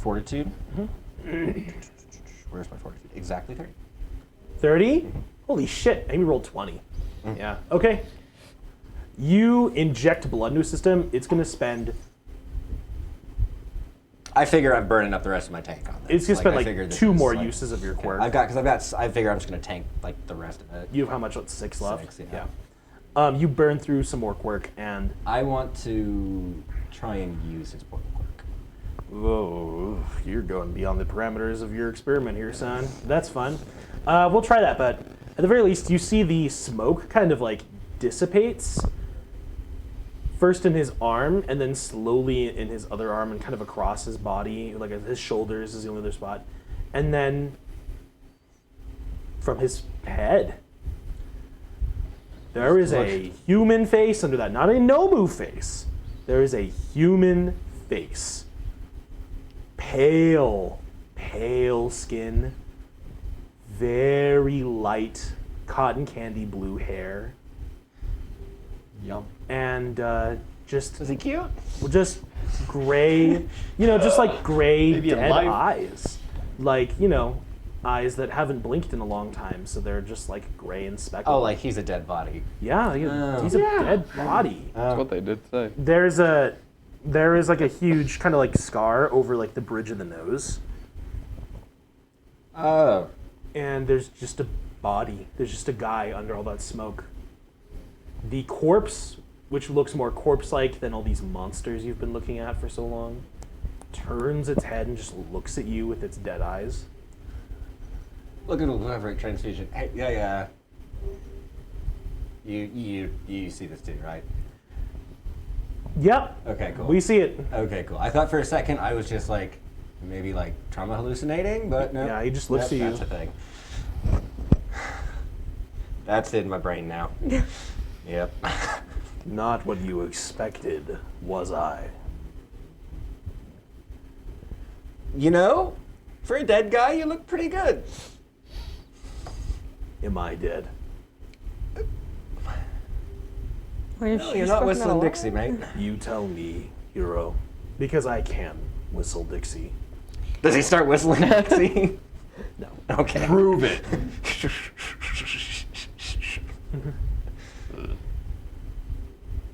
Fortitude. Where's my fortitude? Exactly 30. 30? Holy shit. Amy rolled 20. Yeah. Okay. You inject blood into a system. It's going to spend. I figure I'm burning up the rest of my tank on this. It's going to spend I like figured this 2 is, more like- uses of your quirk. I figure I'm just gonna tank like the rest of it. You have how much? What, 6 left? 6, yeah. You burn through some more quirk, and I want to try and use his portal quirk. whoa, you're going beyond the parameters of your experiment here, son. That's fun. We'll try that, but at the very least, you see the smoke kind of like dissipates. First in his arm, and then slowly in his other arm, and kind of across his body, like his shoulders is the only other spot, and then from his head. There is a human face under that, not a Nomu face. There is a human face. Pale skin, very light cotton candy blue hair, Yum. and just Is he cute? just gray, just like gray Maybe dead alive. eyes, like eyes that haven't blinked in a long time, so they're just like gray and speckled. Oh, like he's a dead body. Yeah, he's a dead body. That's what they did say. There is like a huge kind of like scar over like the bridge of the nose, Oh. and there's just a body. There's just a guy under all that smoke. The corpse, which looks more corpse-like than all these monsters you've been looking at for so long, turns its head and just looks at you with its dead eyes. Look at elaborate transfusion. Hey, yeah. You see this too, right? Yep. Okay, cool. We see it. Okay, cool. I thought for a second I was just like maybe like trauma hallucinating, but no. Yeah, he just looks at you. That's a thing. That's in my brain now. Yep. Not what you expected, was I? For a dead guy, you look pretty good. Am I dead? No, you're not whistling Dixie, mate. You tell me, hero, because I can whistle Dixie. Does he start whistling Dixie? No. Okay. Prove it.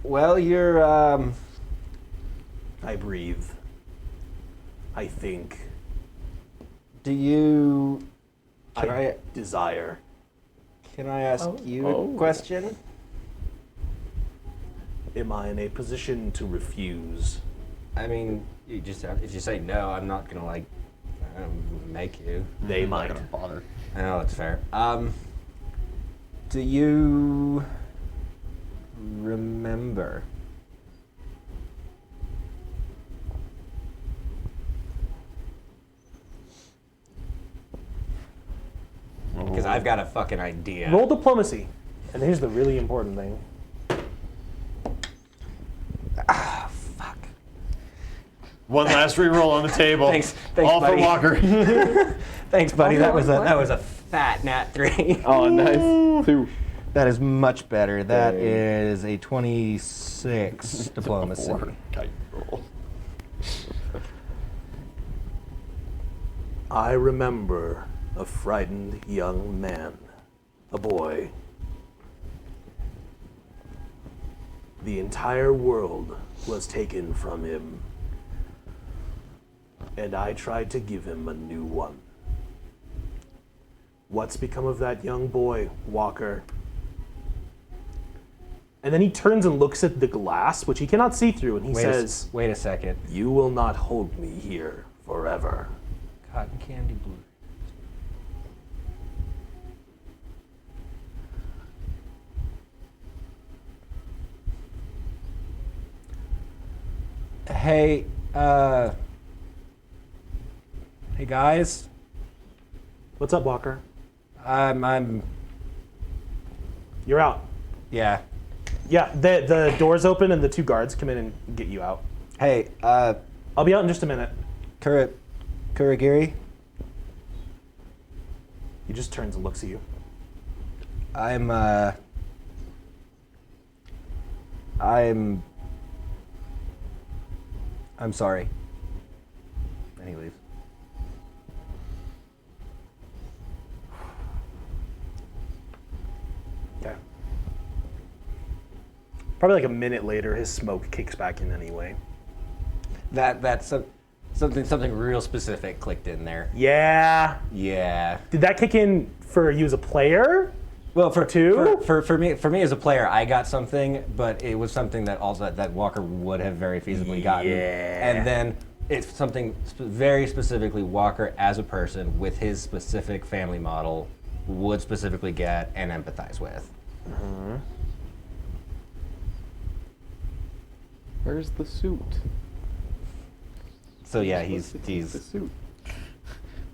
Well, you're I breathe. I think. do you I desire. can I ask you a question? Am I in a position to refuse? I mean, if you say no, I'm not gonna make you. They I'm not might. gonna bother. I know that's fair. Do you remember? Because I've got a fucking idea. Roll diplomacy. And here's the really important thing. Fuck. One last reroll on the table. Thanks, All buddy. for Walker. Thanks, buddy. That was What? a fat nat 3. Oh, nice. 2. That is much better. That Dang. is a 26 diplomacy. 4. Kite roll. I remember a frightened young man a boy. The entire world was taken from him, and I tried to give him a new one. What's become of that young boy, Walker? And then he turns and looks at the glass, which he cannot see through, and he says, "Wait a second. You will not hold me here forever." Cotton candy blue. Hey, hey guys. What's up, Walker? I'm. You're out. Yeah. Yeah, the doors open and the two guards come in and get you out. Hey, I'll be out in just a minute. Kuragiri. He just turns and looks at you. I'm sorry. And he leaves. Okay. Probably like a minute later, his smoke kicks back in anyway. That's something real specific clicked in there. Yeah. Yeah. Did that kick in for you as a player? Well, for two? for me as a player, I got something, but it was something that also that Walker would have very feasibly gotten. Yeah. And then it's something very specifically Walker as a person with his specific family model would specifically get and empathize with. Mm-hmm. Where's the suit? So yeah, The he's suit.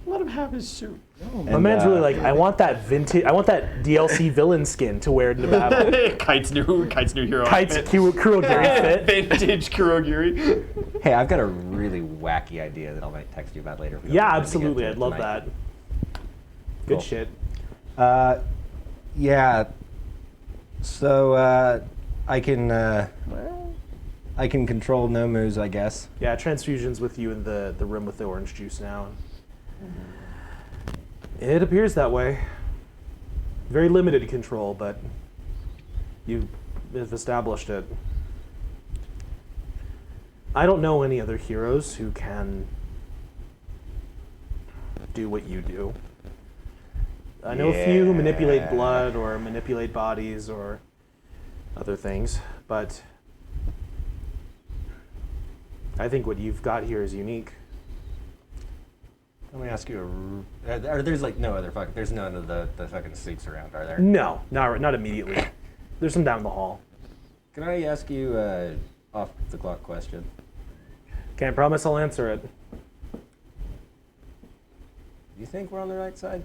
Let him have his suit. My man's really like, I want that vintage, I want that DLC villain skin to wear into battle. Kite's new hero. Kites, Kurogiri fit. Vintage Kurogiri. Hey, I've got a really wacky idea that I might text you about later. If we don't Yeah, have time to get absolutely. to it I'd love tonight. that. Good Cool. shit. Yeah. So I can control Nomus, I guess. Yeah, transfusions with you in the room with the orange juice now. It appears that way. Very limited control, but you've established it. I don't know any other heroes who can do what you do. I know a few who manipulate blood or manipulate bodies or other things, but I think what you've got here is unique. Let me ask you there's like no other fucking, there's none of the fucking suits around, are there? No, not immediately. There's some down the hall. Can I ask you off the clock question? Can't promise I'll answer it. Do you think we're on the right side?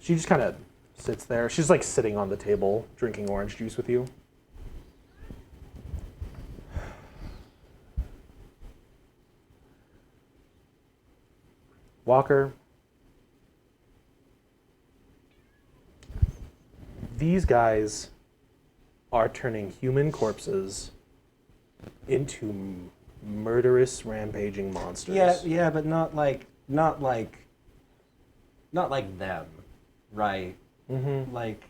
She just kind of sits there. She's like sitting on the table, drinking orange juice with you. Walker, these guys are turning human corpses into murderous, rampaging monsters. Yeah, but not like them, right? Mm-hmm. Like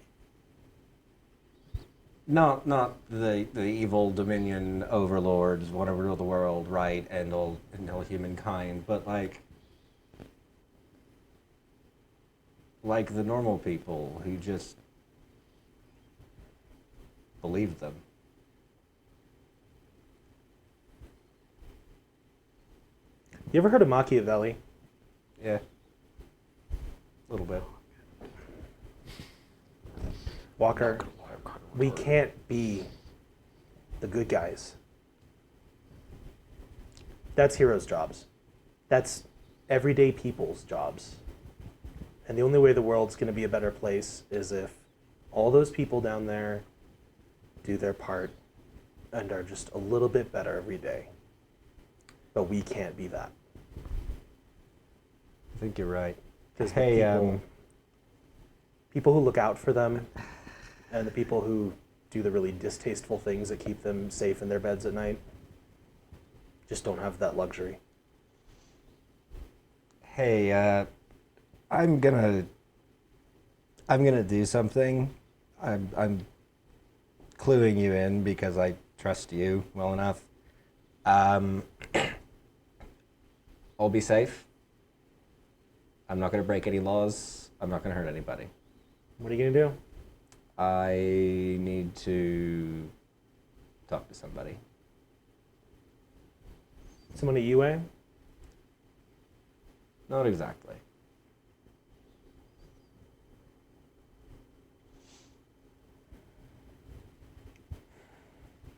not the evil Dominion overlords want to rule the world, right? And all humankind, but like the normal people who just believe them. You ever heard of Machiavelli? Yeah. A little bit. Walker, we can't be the good guys. That's heroes' jobs. That's everyday people's jobs. And the only way the world's going to be a better place is if all those people down there do their part and are just a little bit better every day. But we can't be that. I think you're right. Because Hey, people who look out for them and the people who do the really distasteful things that keep them safe in their beds at night, just don't have that luxury. Hey, I'm gonna do something. I'm cluing you in because I trust you well enough. I'll be safe. I'm not gonna break any laws. I'm not gonna hurt anybody. What are you gonna do? I need to talk to somebody. Someone at UA? Not exactly.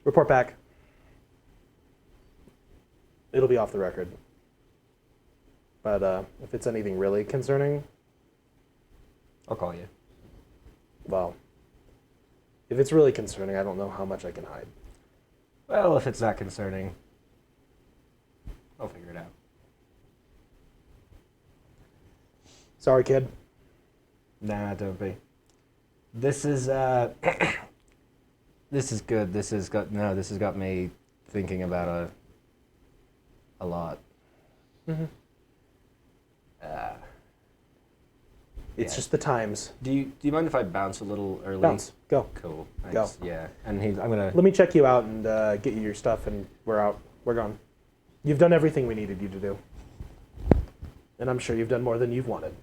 Report back. It'll be off the record. But if it's anything really concerning, I'll call you. well, if it's really concerning, I don't know how much I can hide. Well, if it's not concerning, I'll figure it out. Sorry, kid. Nah, don't be. This is this is good. This has got me thinking about a lot. Mm-hmm. Uh, It's Yeah. just the times. do you mind if I bounce a little early? Bounce. Go. Cool. Go. Thanks. Yeah. And I'm gonna. Let me check you out and get you your stuff, and we're out. We're gone. You've done everything we needed you to do. And I'm sure you've done more than you've wanted.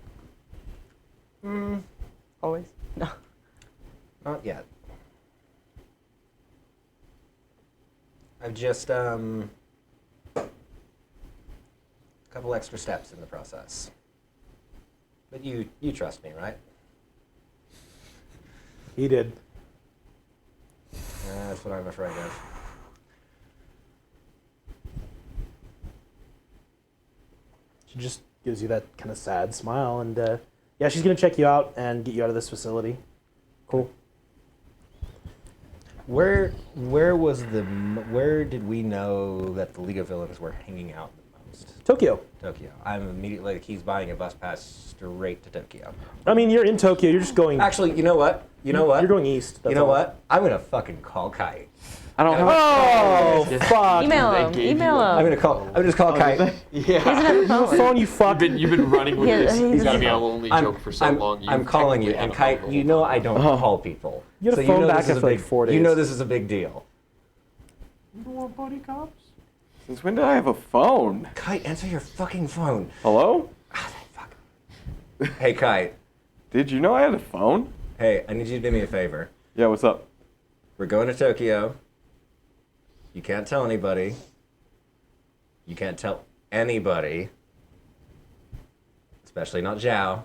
Always. No. Not yet. I've just a couple extra steps in the process. But you trust me, right? He did. That's what I'm afraid of. She just gives you that kind of sad smile, and yeah, she's gonna check you out and get you out of this facility. Cool. Where did we know that the League of Villains were hanging out the most? Tokyo. Tokyo. I'm immediately like, he's buying a bus pass straight to Tokyo. I mean, you're in Tokyo. You're just going. Actually, you know what? You know what? You're going east. You know what? I'm gonna fucking call Kite. I don't have Oh, fuck. Email him. Email I'm him. gonna just call Kite. He doesn't have a phone. Phone, you fuck. You've been running with Yeah, this. he's He's got gonna a be a phone. lonely joke for so long. I'm calling you, and Kite, you know I don't call people. You had a So phone know back this is after a like big- 4 days. You know this is a big deal. You don't want buddy cops? Since when did I have a phone? Kite, answer your fucking phone. Hello? Fuck. Hey, Kite. Did you know I had a phone? Hey, I need you to do me a favor. Yeah, what's up? We're going to Tokyo. You can't tell anybody. You can't tell anybody. Especially not Zhao.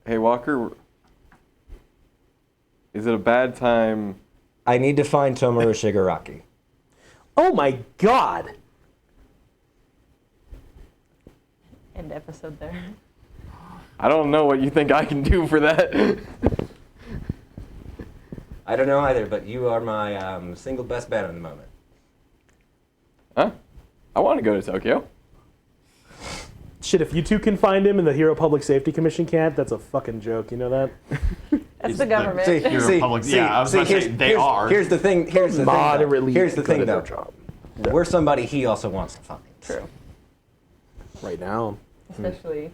Hey, Walker. Is it a bad time? I need to find Tomoru Shigaraki. Oh my god. End episode there. I don't know what you think I can do for that. I don't know either, but you are my single best bet at the moment. Huh? I want to go to Tokyo. Shit, if you two can find him and the Hero Public Safety Commission can't, that's a fucking joke. You know that? That's the government. Yeah, I was about to say, they are. Here's the thing. Here's the thing. Moderately Here's the good thing, at their though. job. We're somebody he also wants to find. True. Right now. Especially.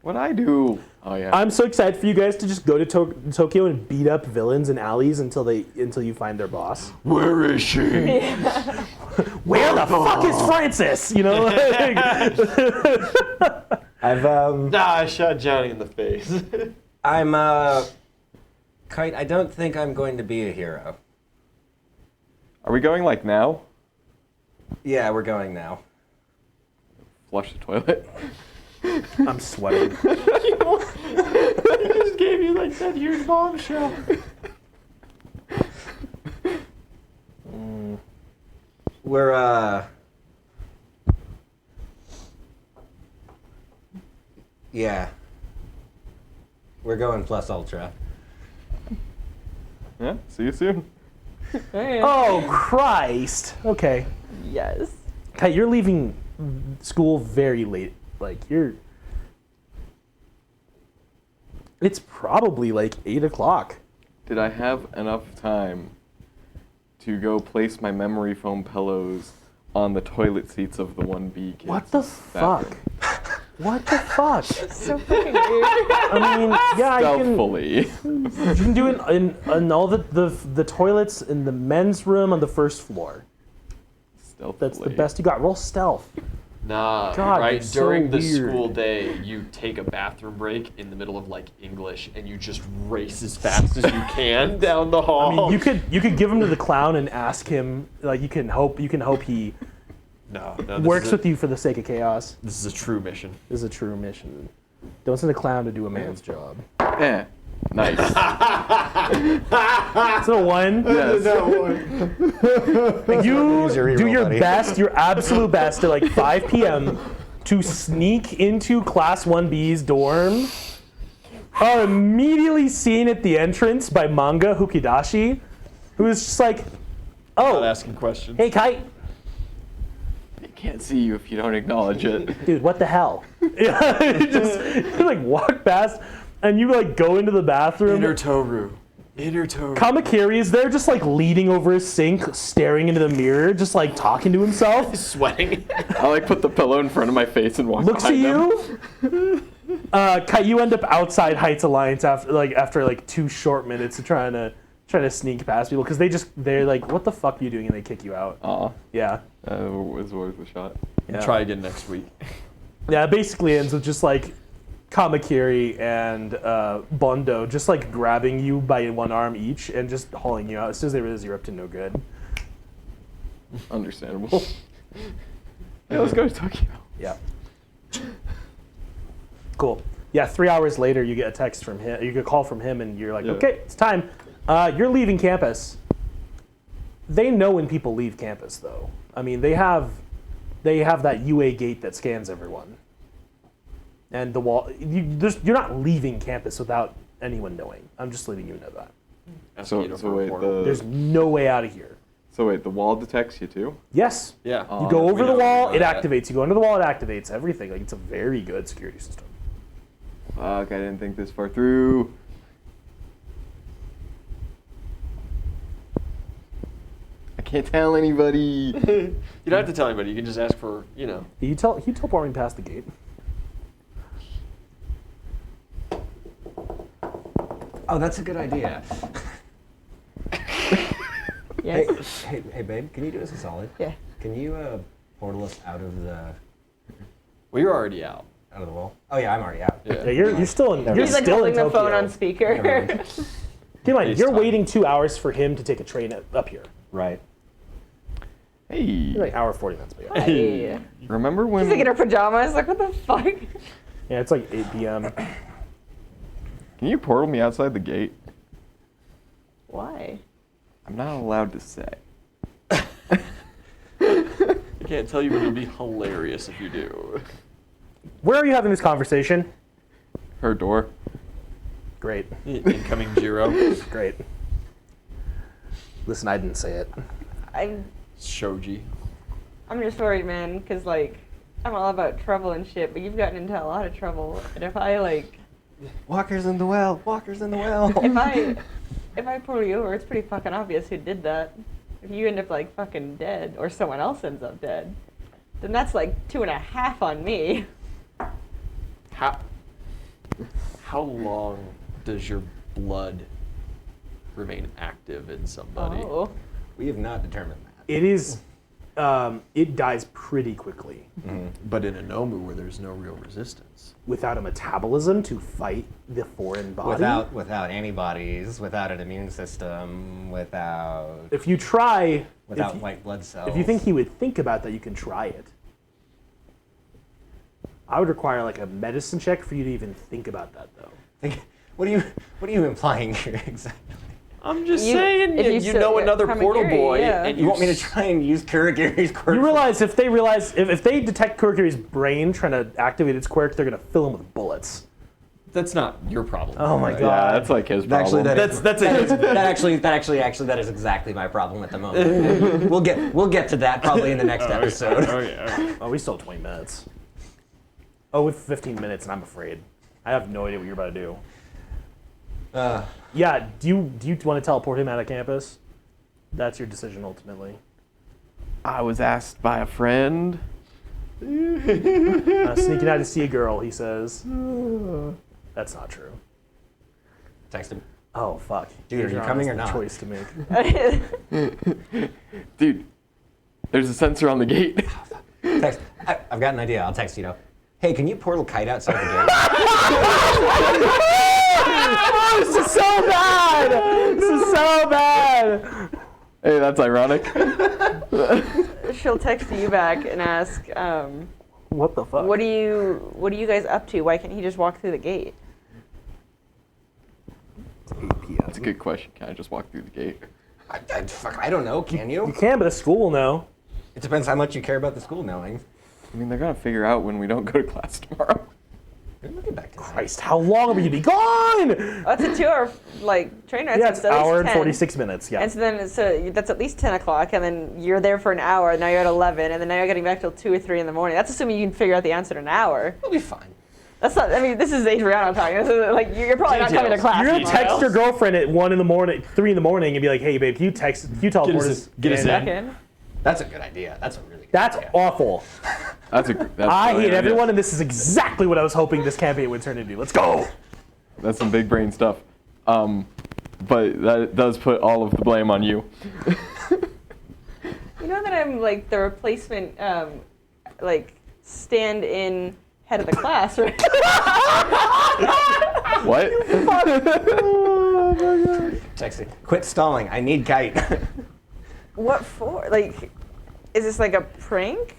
What I do? Oh yeah. I'm so excited for you guys to just go to Tokyo and beat up villains in alleys until you find their boss. Where is she? Where the fuck is Francis? You know, like, I shot Johnny in the face. I'm Kite, I don't think I'm going to be a hero. Are we going like now? Yeah, we're going now. Flush the toilet. I'm sweating. He just gave you like that huge bombshell. We're yeah. We're going plus ultra. Yeah. See you soon. Oh Christ. Okay. Yes. Kite, you're leaving school very late. Like it's probably like 8 o'clock. Did I have enough time to go place my memory foam pillows on the toilet seats of the 1B kids. What the fuck? What the fuck? So fucking weird. I mean, yeah, Stealthily. you can do it in all the toilets in the men's room on the first floor. Stealthily. That's the best you got. Roll stealth. Nah, God, right? you're so During the weird. school day, you take a bathroom break in the middle of like English, and you just race as fast as you can down the hall. I mean, you could give him to the clown and ask him. Like you can hope he no, works with you for the sake of chaos. This is a true mission. This is a true mission. Don't send a clown to do a man's job. Eh. Nice. So one. Yes. You Use your do reroll, your buddy. best, your absolute best at like 5 p.m. to sneak into Class 1B's dorm. Are immediately seen at the entrance by Manga Hukidashi, who is just like, Not oh, asking questions. hey Kite, They can't see you if you don't acknowledge it. dude, what the hell? Yeah, you like walk past and you like go into the bathroom. Inner Toru. Kamakiri is there just like leaning over his sink, staring into the mirror, just like talking to himself. Sweating. I like put the pillow in front of my face and walk Looks at behind them. you. Kite, you end up outside Heights Alliance after 2 short minutes of trying to sneak past people because they're like, what the fuck are you doing? And they kick you out. Aw. Yeah. It was worth a shot. Yeah. Try again next week. Yeah, it basically ends with just like Kamakiri and Bondo just like grabbing you by one arm each and just hauling you out as soon as they realize you're up to no good. Understandable. Yeah, let's go to Tokyo. Yeah. Cool. Yeah, 3 hours later you get a text from him, you get a call from him and you're like, Yeah. okay, it's time. You're leaving campus. They know when people leave campus though. I mean, they have that UA gate that scans everyone. And the wall, you're not leaving campus without anyone knowing. I'm just letting you know that. So wait, There's no way out of here. the wall detects you too? Yes. Yeah. You go over the wall, it that. activates. You go under the wall, it activates everything. Like it's a very good security system. Fuck, I didn't think this far through. I can't tell anybody. You don't have to tell anybody. You can just ask for, He teleport me past the gate. Oh, that's a good idea. Yes. Hey, babe, can you do us a solid? Yeah. Can you portal us out of the you're already out. wall? Oh yeah, I'm already out. Yeah, you're still in. You're He's like still holding in the Tokyo. phone on speaker. Never mind. Keep in mind, you're FaceTime. waiting 2 hours for him to take a train up here. Right. Hey, You're like hour 40 minutes, but yeah. Hey. remember when? She's like in her pajamas. Like, what the fuck? Yeah, it's like 8 p.m. Can you portal me outside the gate? Why? I'm not allowed to say. I can't tell you, but it'll be hilarious if you do. Where are you having this conversation? Her door. Great, Incoming Jiro. great. Listen, I didn't say it. I'm Shoji. just worried, man, because like I'm all about trouble and shit, but you've gotten into a lot of trouble, and if I Walker's in the well. Walker's in the well. if I pull you over, it's pretty fucking obvious who did that. If you end up like fucking dead, or someone else ends up dead, then that's like 2.5 on me. How long does your blood remain active in somebody? Oh. We have not determined that. It is. It dies pretty quickly But in a Nomu where there's no real resistance. without a metabolism to fight the foreign body. Without antibodies, without an immune system, without If you try, white blood cells. if you think he would think about that, you can try it. I would require like a medicine check for you to even think about that, though. what are you implying here exactly? I'm just You- saying, if you you still know get another portal Kamigiri, boy, yeah. and You want me to try and use Kuragiri's quirk? You realize if they detect Kurokiri's brain trying to activate its quirk, they're gonna fill him with bullets. That's not your problem. Oh my Yeah, god. that's like his problem. Actually, That's that is exactly my problem at the moment. we'll get to that probably in the next episode. Okay. Oh, we still have 20 minutes. Oh, with 15 minutes, and I'm afraid. I have no idea what you're about to do. Yeah, do you want to teleport him out of campus? That's your decision ultimately. I was asked by a friend. Sneaking out to see a girl, he says. That's not true. Text him. Oh, fuck. Dude, are you Adrian coming has or the not? choice to make. Dude, there's a sensor on the gate. Text. I've got an idea. I'll text Tito. Hey, can you portal kite outside the gate? Oh, this is so bad! This is so bad! Hey, that's ironic. She'll text you back and ask, What the fuck? what are you guys up to? Why can't he just walk through the gate? That's a good question. Can I just walk through the gate? I don't know. Can You you? can, but the school will know. It depends how much you care about the school knowing. I mean, they're gonna figure out when we don't go to class tomorrow. We'll get back to that. Christ, how long are we gonna be gone? Oh, it's a 2-hour train ride. Yeah, so it's at least hour and 10. 46 minutes, yeah. And so that's at least 10 o'clock, and then you're there for an hour. Now you're at 11, and then now you're getting back till 2 or 3 in the morning. That's assuming you can figure out the answer in an hour. We'll be fine. That's not. I mean, this is Adriano talking. This is like you're probably not coming to class. You're gonna tomorrow. text your girlfriend at 1 in the morning, 3 in the morning, and be like, "Hey, babe, can you teleport us? get us in?" in. Second. That's a good idea. That's a really good That's idea. awful. That's I hate brilliant. everyone, and this is exactly what I was hoping this campaign would turn into. Let's go. That's some big brain stuff. But that does put all of the blame on you. You know that I'm like the replacement, stand-in head of the class, right? What? Text it. Quit stalling. I need kite. What for? Like, is this like a prank?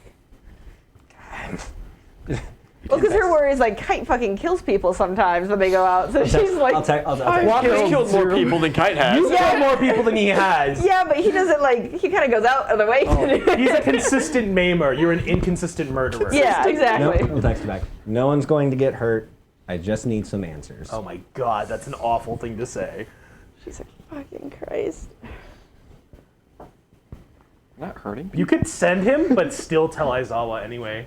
Well, because her worry is like Kite fucking kills people sometimes when they go out. So she's like, I'll text. Walker's killed more people than Kite has. You kill more people than he has. yeah, but he doesn't like. He kind of goes out of the way to do it. He's a consistent maimer. You're an inconsistent murderer. Yeah, No, exactly. we'll text back. No one's going to get hurt. I just need some answers. Oh my god, that's an awful thing to say. She's like, fucking Christ. Not hurting. You could send him, but still tell Aizawa anyway.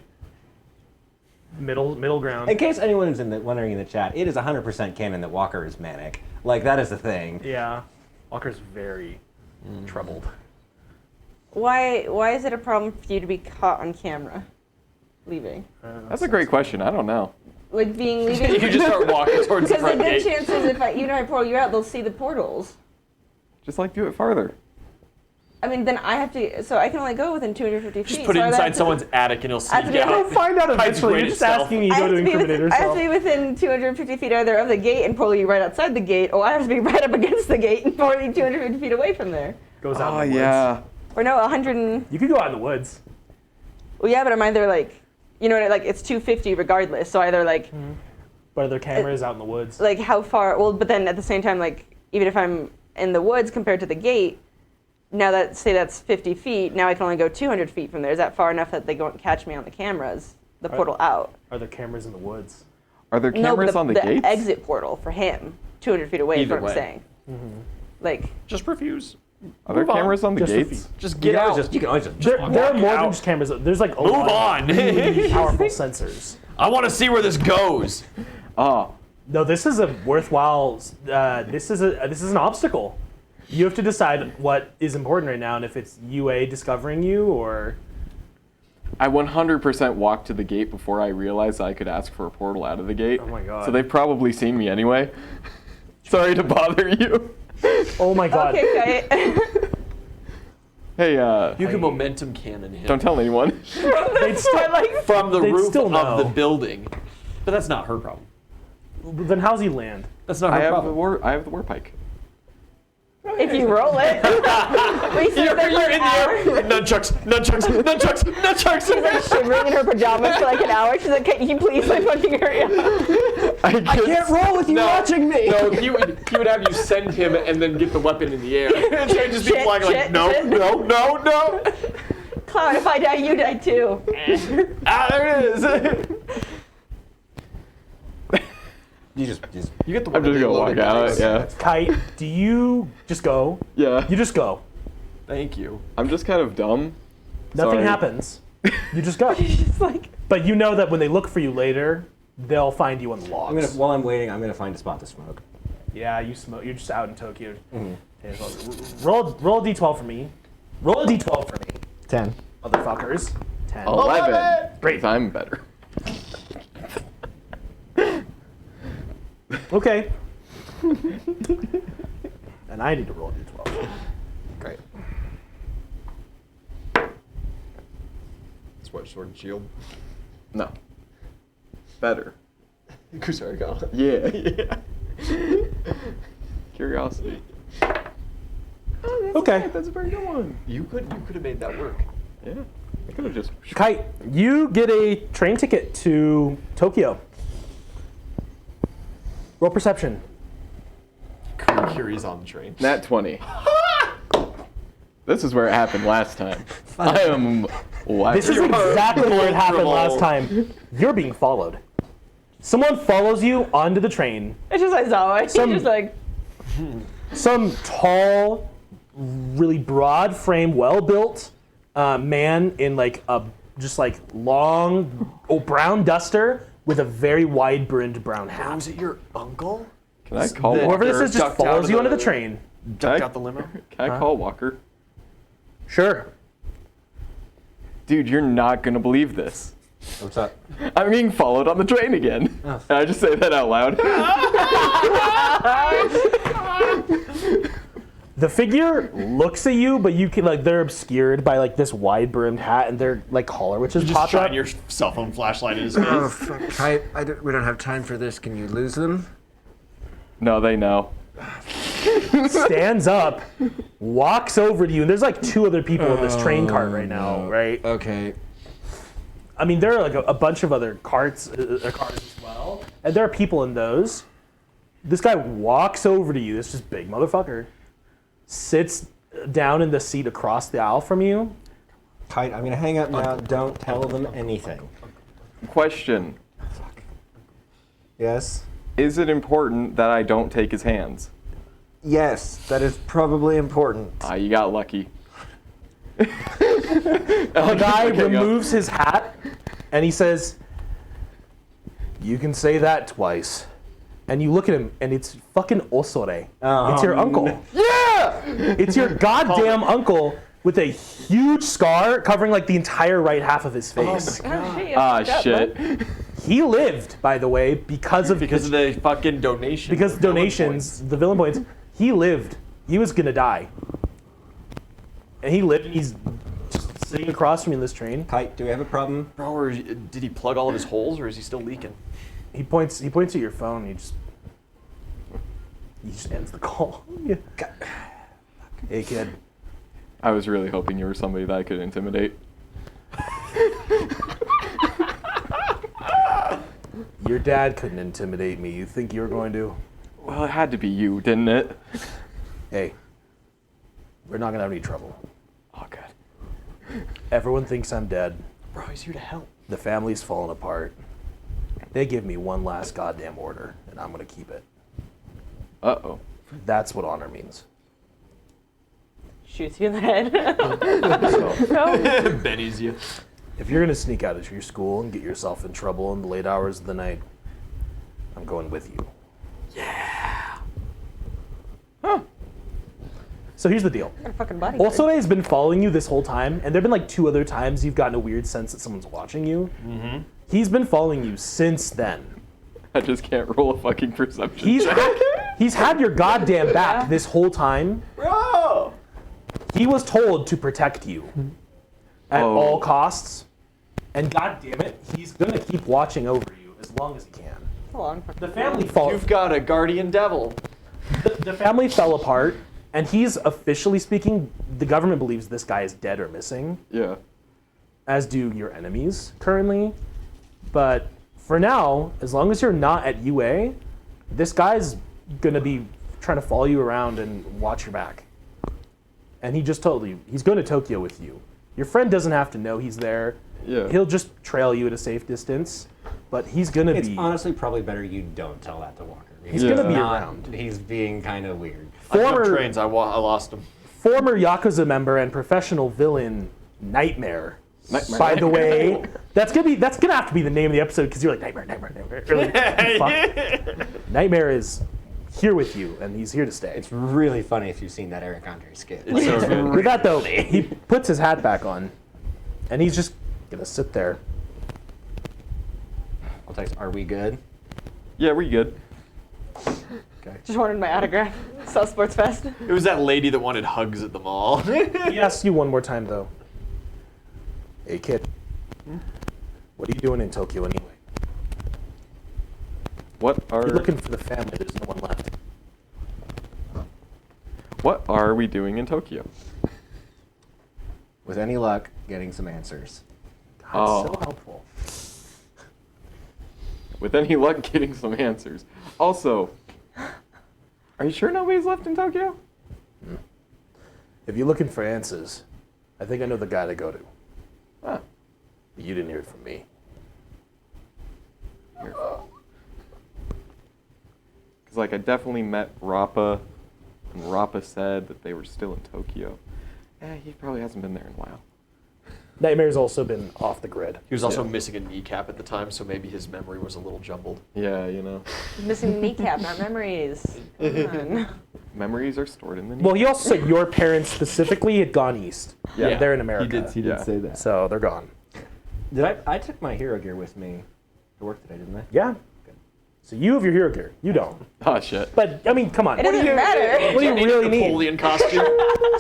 Middle ground. In case anyone's wondering in the chat, it is 100% canon that Walker is manic. Like, that is the thing. Yeah. Walker's very troubled. Why is it a problem for you to be caught on camera leaving? That's a great question. I don't know. Like being leaving. You just start walking towards the Because the front good gate. chances if even if I portal you out, they'll see the portals. Just like do it farther. I mean, then I have to. So I can only go within 250 feet. Just put it so I have inside to- someo's attic and he'll I have sneak to be able out. We'll find out Kite's eventually. great You're at just stealth. asking you I to have go to to be incriminate within, I have herself. to be within 250 feet either of the gate and pull you right outside the gate, or I have to be right up against the gate and pull you 250 feet away from there. Goes out Oh in the woods. yeah. Or no, 100 and... You could go out in the woods. Well, yeah, but I'm either like... You know what, like, it's 250 regardless, so either like... But their camera is out in the woods. Like, how far... Well, but then at the same time, like, even if I'm in the woods compared to the gate, now that, say that's 50 feet, now I can only go 200 feet from there. Is that far enough that they won't catch me on the cameras, the portal out? Are there cameras in the woods? Are there cameras no, on the the gates? exit portal for him, 200 feet away is Either what I'm way. saying. Like, Just refuse. Are there Move on. cameras on the Just a gates? Just You get can out. always just, you can always just There are more than out. just cameras. There's like a Move lot on. of really powerful sensors. I want to see where this goes. Oh, No, this is a worthwhile. This is an obstacle. You have to decide what is important right now, and if it's UA discovering you or. I 100% walked to the gate before I realized I could ask for a portal out of the gate. Oh my god. So they've probably seen me anyway. Sorry to bother you. Oh my god. okay, okay. Hey, You can momentum cannon him don't tell anyone. They'd still, from the they'd roof still of the know. building. But that's not her problem. Then how's he land? That's not I her have the problem. I have the war pike. If you roll it. We sit You're there for in an the hour. air. Nunchucks, nunchucks, nunchucks, nunchucks. She's like shivering in her pajamas for like an hour. She's like, can you please like fucking hurry up? I can't roll with you watching me. No, he would have you send him and then get the weapon in the air. And so he'd just be Shit, flying like, shit, no, shit. no, no, no. Cloud, if I die, you die too. Ah, there it is. You just You get the I'm just gonna walk out. Yeah. Kite, do you just go? Yeah. You just go. Thank you. I'm just kind of dumb. Nothing Sorry. happens. You just go. She's like, But you know that when they look for you later, they'll find you on the logs. while I'm waiting, I'm gonna find a spot to smoke. Yeah, you smoke. You're just out in Tokyo. Okay, roll a d12 for me. Roll a d12 for me. 10. Motherfuckers. 10. 11. Great. 'Cause I'm better. Okay. And I need to roll a d12. Great. Sword, sword, and shield. No. Better. Kusarigama. Yeah. Curiosity. Okay. That's a very good one. You could have made that work. Yeah. I could have just. Kite, you get a train ticket to Tokyo. Roll perception. Kiri's on the train. Nat 20. This is where it happened last time. I am. This is exactly where it happened last time. You're being followed. Someone follows you onto the train. It's just like Zawa. He's Some- just like, Some tall, really broad frame, well-built man in like a just like long brown duster with a very wide-brimmed brown hat. Was it your uncle? Can I call The- Whoever this Walker? is just Ducked out follows of you onto the- the train. Ducked I- out the limo? Can I call Walker? Sure. Dude, you're not gonna believe this. What's up? I'm being followed on the train again. Oh. And I just say that out loud. The figure looks at you, but you can like they're obscured by like this wide-brimmed hat and their like collar, which is Just popped up. shine your cell phone flashlight in his face. Oh, fuck. We don't have time for this. Can you lose them? No, they know. Stands up, walks over to you, and there's like two other people in this train cart right now, right? Okay. I mean, there are like a bunch of other cars as well, and there are people in those. This guy walks over to you, this just big motherfucker, sits down in the seat across the aisle from you. Kite, I'm gonna hang up now. Don't tell them anything. Question. Yes? Is it important that I don't take his hands? Yes, that is probably important. Ah, you got lucky. The guy removes his hat, and he says, "You can say that twice." And you look at him, and it's fucking Osore. It's your uncle. Yeah! It's your goddamn uncle with a huge scar covering like the entire right half of his face. oh, shit, you Ah, fucked up, shit. bud. He lived, by the way, because of the fucking donation. because donations, the villain points. He lived. He was gonna die, and he lived. And he's just sitting across from me in this train. Kite, do we have a problem? Bro, or did he plug all of his holes, or is he still leaking? He points at your phone. And he just ends the call. Yeah. Hey kid, I was really hoping you were somebody that I could intimidate. your dad couldn't intimidate me. You think you were going to? Well, it had to be you, didn't it? Hey, we're not gonna have any trouble. Oh, good. Everyone thinks I'm dead. Bro, he's here to help. The family's falling apart. They give me one last goddamn order, and I'm gonna keep it. Uh-oh. That's what honor means. Shoots you in the head. So, Benny's you. if you're gonna sneak out of your school and get yourself in trouble in the late hours of the night, I'm going with you. Huh. So here's the deal. Got a fucking body. Osore has been following you this whole time, and there've been like 2 other times you've gotten a weird sense that someone's watching you. Mm-hmm. He's been following you since then. I just can't roll a fucking perception He's check. he's had your goddamn back this whole time. Bro! He was told to protect you at Oh. all costs, and god damn it, he's gonna keep watching over you as long as he can. It's a long fucking The family fall. You've got a guardian devil. The family fell apart, and he's officially speaking. The government believes this guy is dead or missing, Yeah. as do your enemies currently. But for now, as long as you're not at UA, this guy's gonna be trying to follow you around and watch your back. And he just told you he's going to Tokyo with you. Your friend doesn't have to know he's there. Yeah. He'll just trail you at a safe distance, but he's gonna It's be honestly probably better you don't tell that to Walker. he's gonna be not- around. He's being kind of weird. I jumped Former trains. I lost him. former Yakuza member and professional villain Nightmare. Nightmare. By the way, that's gonna have to be the name of the episode because you're like Nightmare. Really, fuck. Nightmare is here with you, and he's here to stay. It's really funny if you've seen that Eric Andre skit. It's so good. With that though, he puts his hat back on, and he's just gonna sit there. I'll text, are we good? Yeah, we good. Just wanted my autograph. South Sports Fest. It was that lady that wanted hugs at the mall. He asks you one more time though. Hey kid, what are you doing in Tokyo anyway? What are You're looking for the family. There's no one left. What are we doing in Tokyo? With any luck, getting some answers. God, Oh. so helpful. With any luck, getting some answers. Also, are you sure nobody's left in Tokyo? If you're looking for answers, I think I know the guy to go to. Ah, But you didn't hear it from me. because like I definitely met Rappa, and Rappa said that they were still in Tokyo. He probably hasn't been there in a while. Nightmare's also been off the grid. He was also Yeah. missing a kneecap at the time, so maybe his memory was a little jumbled. Yeah, you know, Missing kneecap, not memories. Come on. memories are stored in the. Well, he also said your parents specifically had gone east. Yeah. They're in America. He did Yeah. say that. So they're gone. Did I took my hero gear with me to work today, didn't I? Yeah. So you have your hero gear. You don't. Oh shit. But I mean, come on. It doesn't matter. What do you really need? Napoleon costume.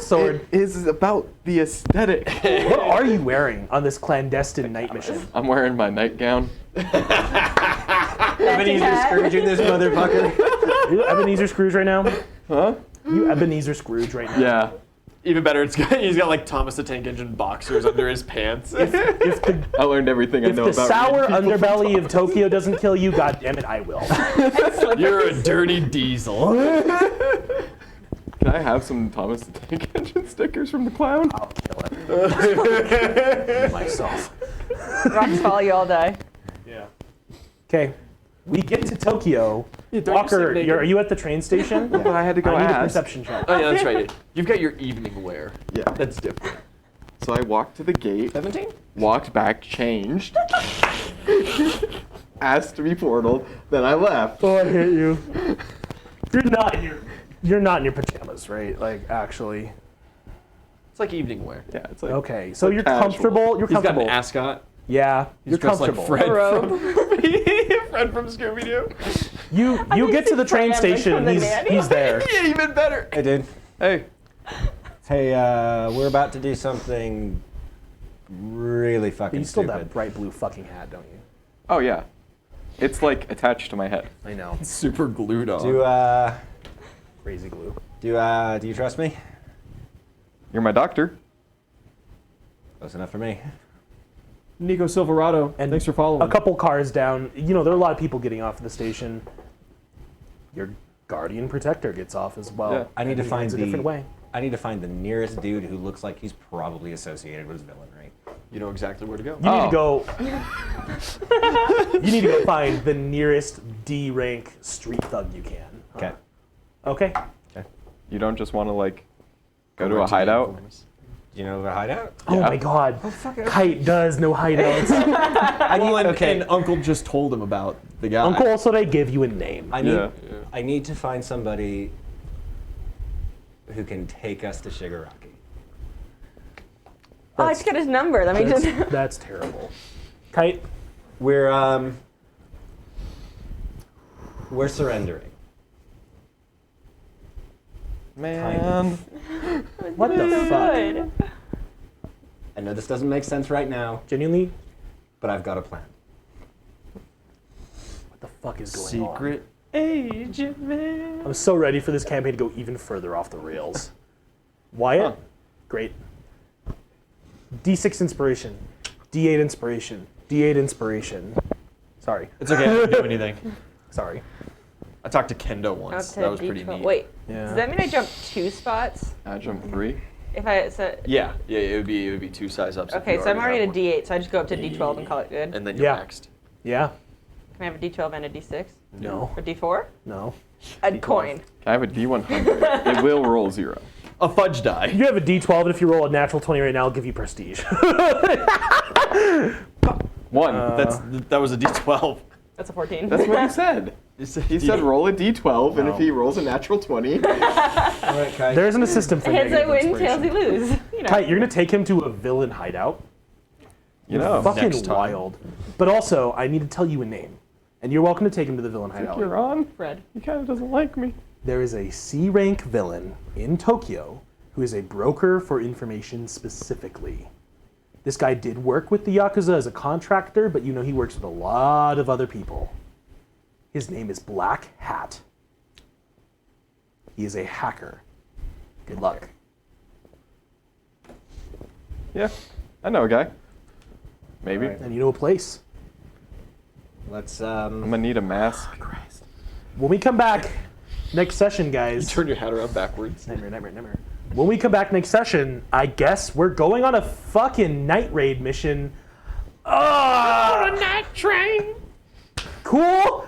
Sword. It is about the aesthetic. What are you wearing on this clandestine night mission? I'm wearing my nightgown. Ebenezer Scrooging this motherfucker. Are you Ebenezer Scrooge right now? Huh? You Ebenezer Scrooge right now? Yeah. Even better, he's got like Thomas the Tank Engine boxers under his pants. If the, I learned everything I if know the about sour reading people from underbelly of Thomas. Tokyo doesn't kill you, God damn it, I will. You're a dirty diesel. Can I have some Thomas the Tank Engine stickers from the clown? I'll kill it. Myself. Rocks fall, you all die. Yeah. Okay. We get to Tokyo. don't you Walker, sit naked? are you at the train station? But I had to go I need a ask. perception check. Oh yeah, that's right. You've got your evening wear. Yeah. That's different. So I walked to the gate, 17? walked back, changed, asked to be portaled, then I left. Oh, I hate you. You're not in your pajamas, right? Like, actually. It's like evening wear. Yeah, it's like Okay, so you're casual. comfortable. You're He's got comfortable. an ascot. Yeah, you're He's dressed like comfortable. Fred robe. Fred from Scooby-Doo. You get to the train Fran, like, station from and the he's manual. there. Yeah, even better. I did. Hey, Hey, we're about to do something really fucking You still have stupid. that bright blue fucking hat, don't you? oh yeah, it's like attached to my head. I know. Super glued on. Crazy glue. Do you trust me? You're my doctor. Close enough for me. Nico Silverado, And thanks for following. A couple cars down. You know, there are a lot of people getting off the station. Your guardian protector gets off as well. Yeah. I need and to he find heads a the different way. I need to find the nearest dude who looks like he's probably associated with villainry. You know exactly where to go. You need Oh. to go. You need to go find the nearest D rank street thug you can. Okay. Okay. You don't just want to like go to a hideout. Do you know of a hideout? Oh Yeah. my God. Kite does know hideouts. And Uncle just told him about the guy. Uncle also they give you a name. Yeah. I need to find somebody who can take us to Shigaraki. Oh, I just got his number. Let me just. That's terrible. Kite. We're surrendering. Man. What the fuck? Good. I know this doesn't make sense right now, Genuinely, but I've got a plan. what the fuck is going on? Secret agent man. I'm so ready for this campaign to go even further off the rails. Wyatt, Huh. great. D6 inspiration, D8 inspiration, D8 inspiration. Sorry, It's okay. I didn't do anything. sorry. I talked to Kendo once. Up to That was pretty D12. neat. Wait, Yeah. does that mean I jump 2 spots? I jumped 3. If I said. Yeah. It would be 2 size ups. if Okay, you so I'm already at a have D8, so I just go up to D12 and call it good. one. And then you're Yeah. next. Yeah. Can I have a D12 and a D6? No. Or D4? No. A coin. I have a D100. It will roll 0. A fudge die. You have a D12, and if you roll a natural 20 right now, I'll give you prestige. 1. That was a D12. That's a 14. That's what you said. He He said roll a d12, and if he rolls a natural 20, All right, Kai. There's an assistant for Heads I negative win, tails inspiration. I lose. You know. Kite, you're gonna take him to a villain hideout. you know. Fucking Next time. wild. But also, I need to tell you a name, and you're welcome to take him to the villain I think hideout. you're on. Fred. He kind of doesn't like me. There is a C-rank villain in Tokyo who is a broker for information specifically. This guy did work with the Yakuza as a contractor, but you know he works with a lot of other people. His name is Black Hat. He is a hacker. Good luck. Yeah, I know a guy. Maybe. Alright. And you know a place. Let's I'm gonna need a mask. When we come back next session, You guys. turn your head around backwards. Nightmare. When we come back next session, I guess we're going on a fucking night raid mission. On a night train. Cool.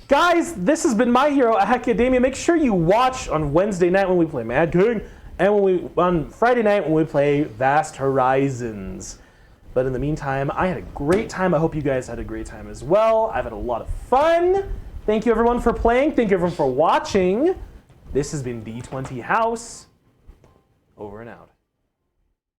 Guys, this has been My Hero Academia. Make sure you watch on Wednesday night when we play Mad King, and on Friday night when we play Vast Horizons. But in the meantime, I had a great time. I hope you guys had a great time as well. I've had a lot of fun. Thank you everyone for playing. Thank you everyone for watching. This has been D20 House. Over and out.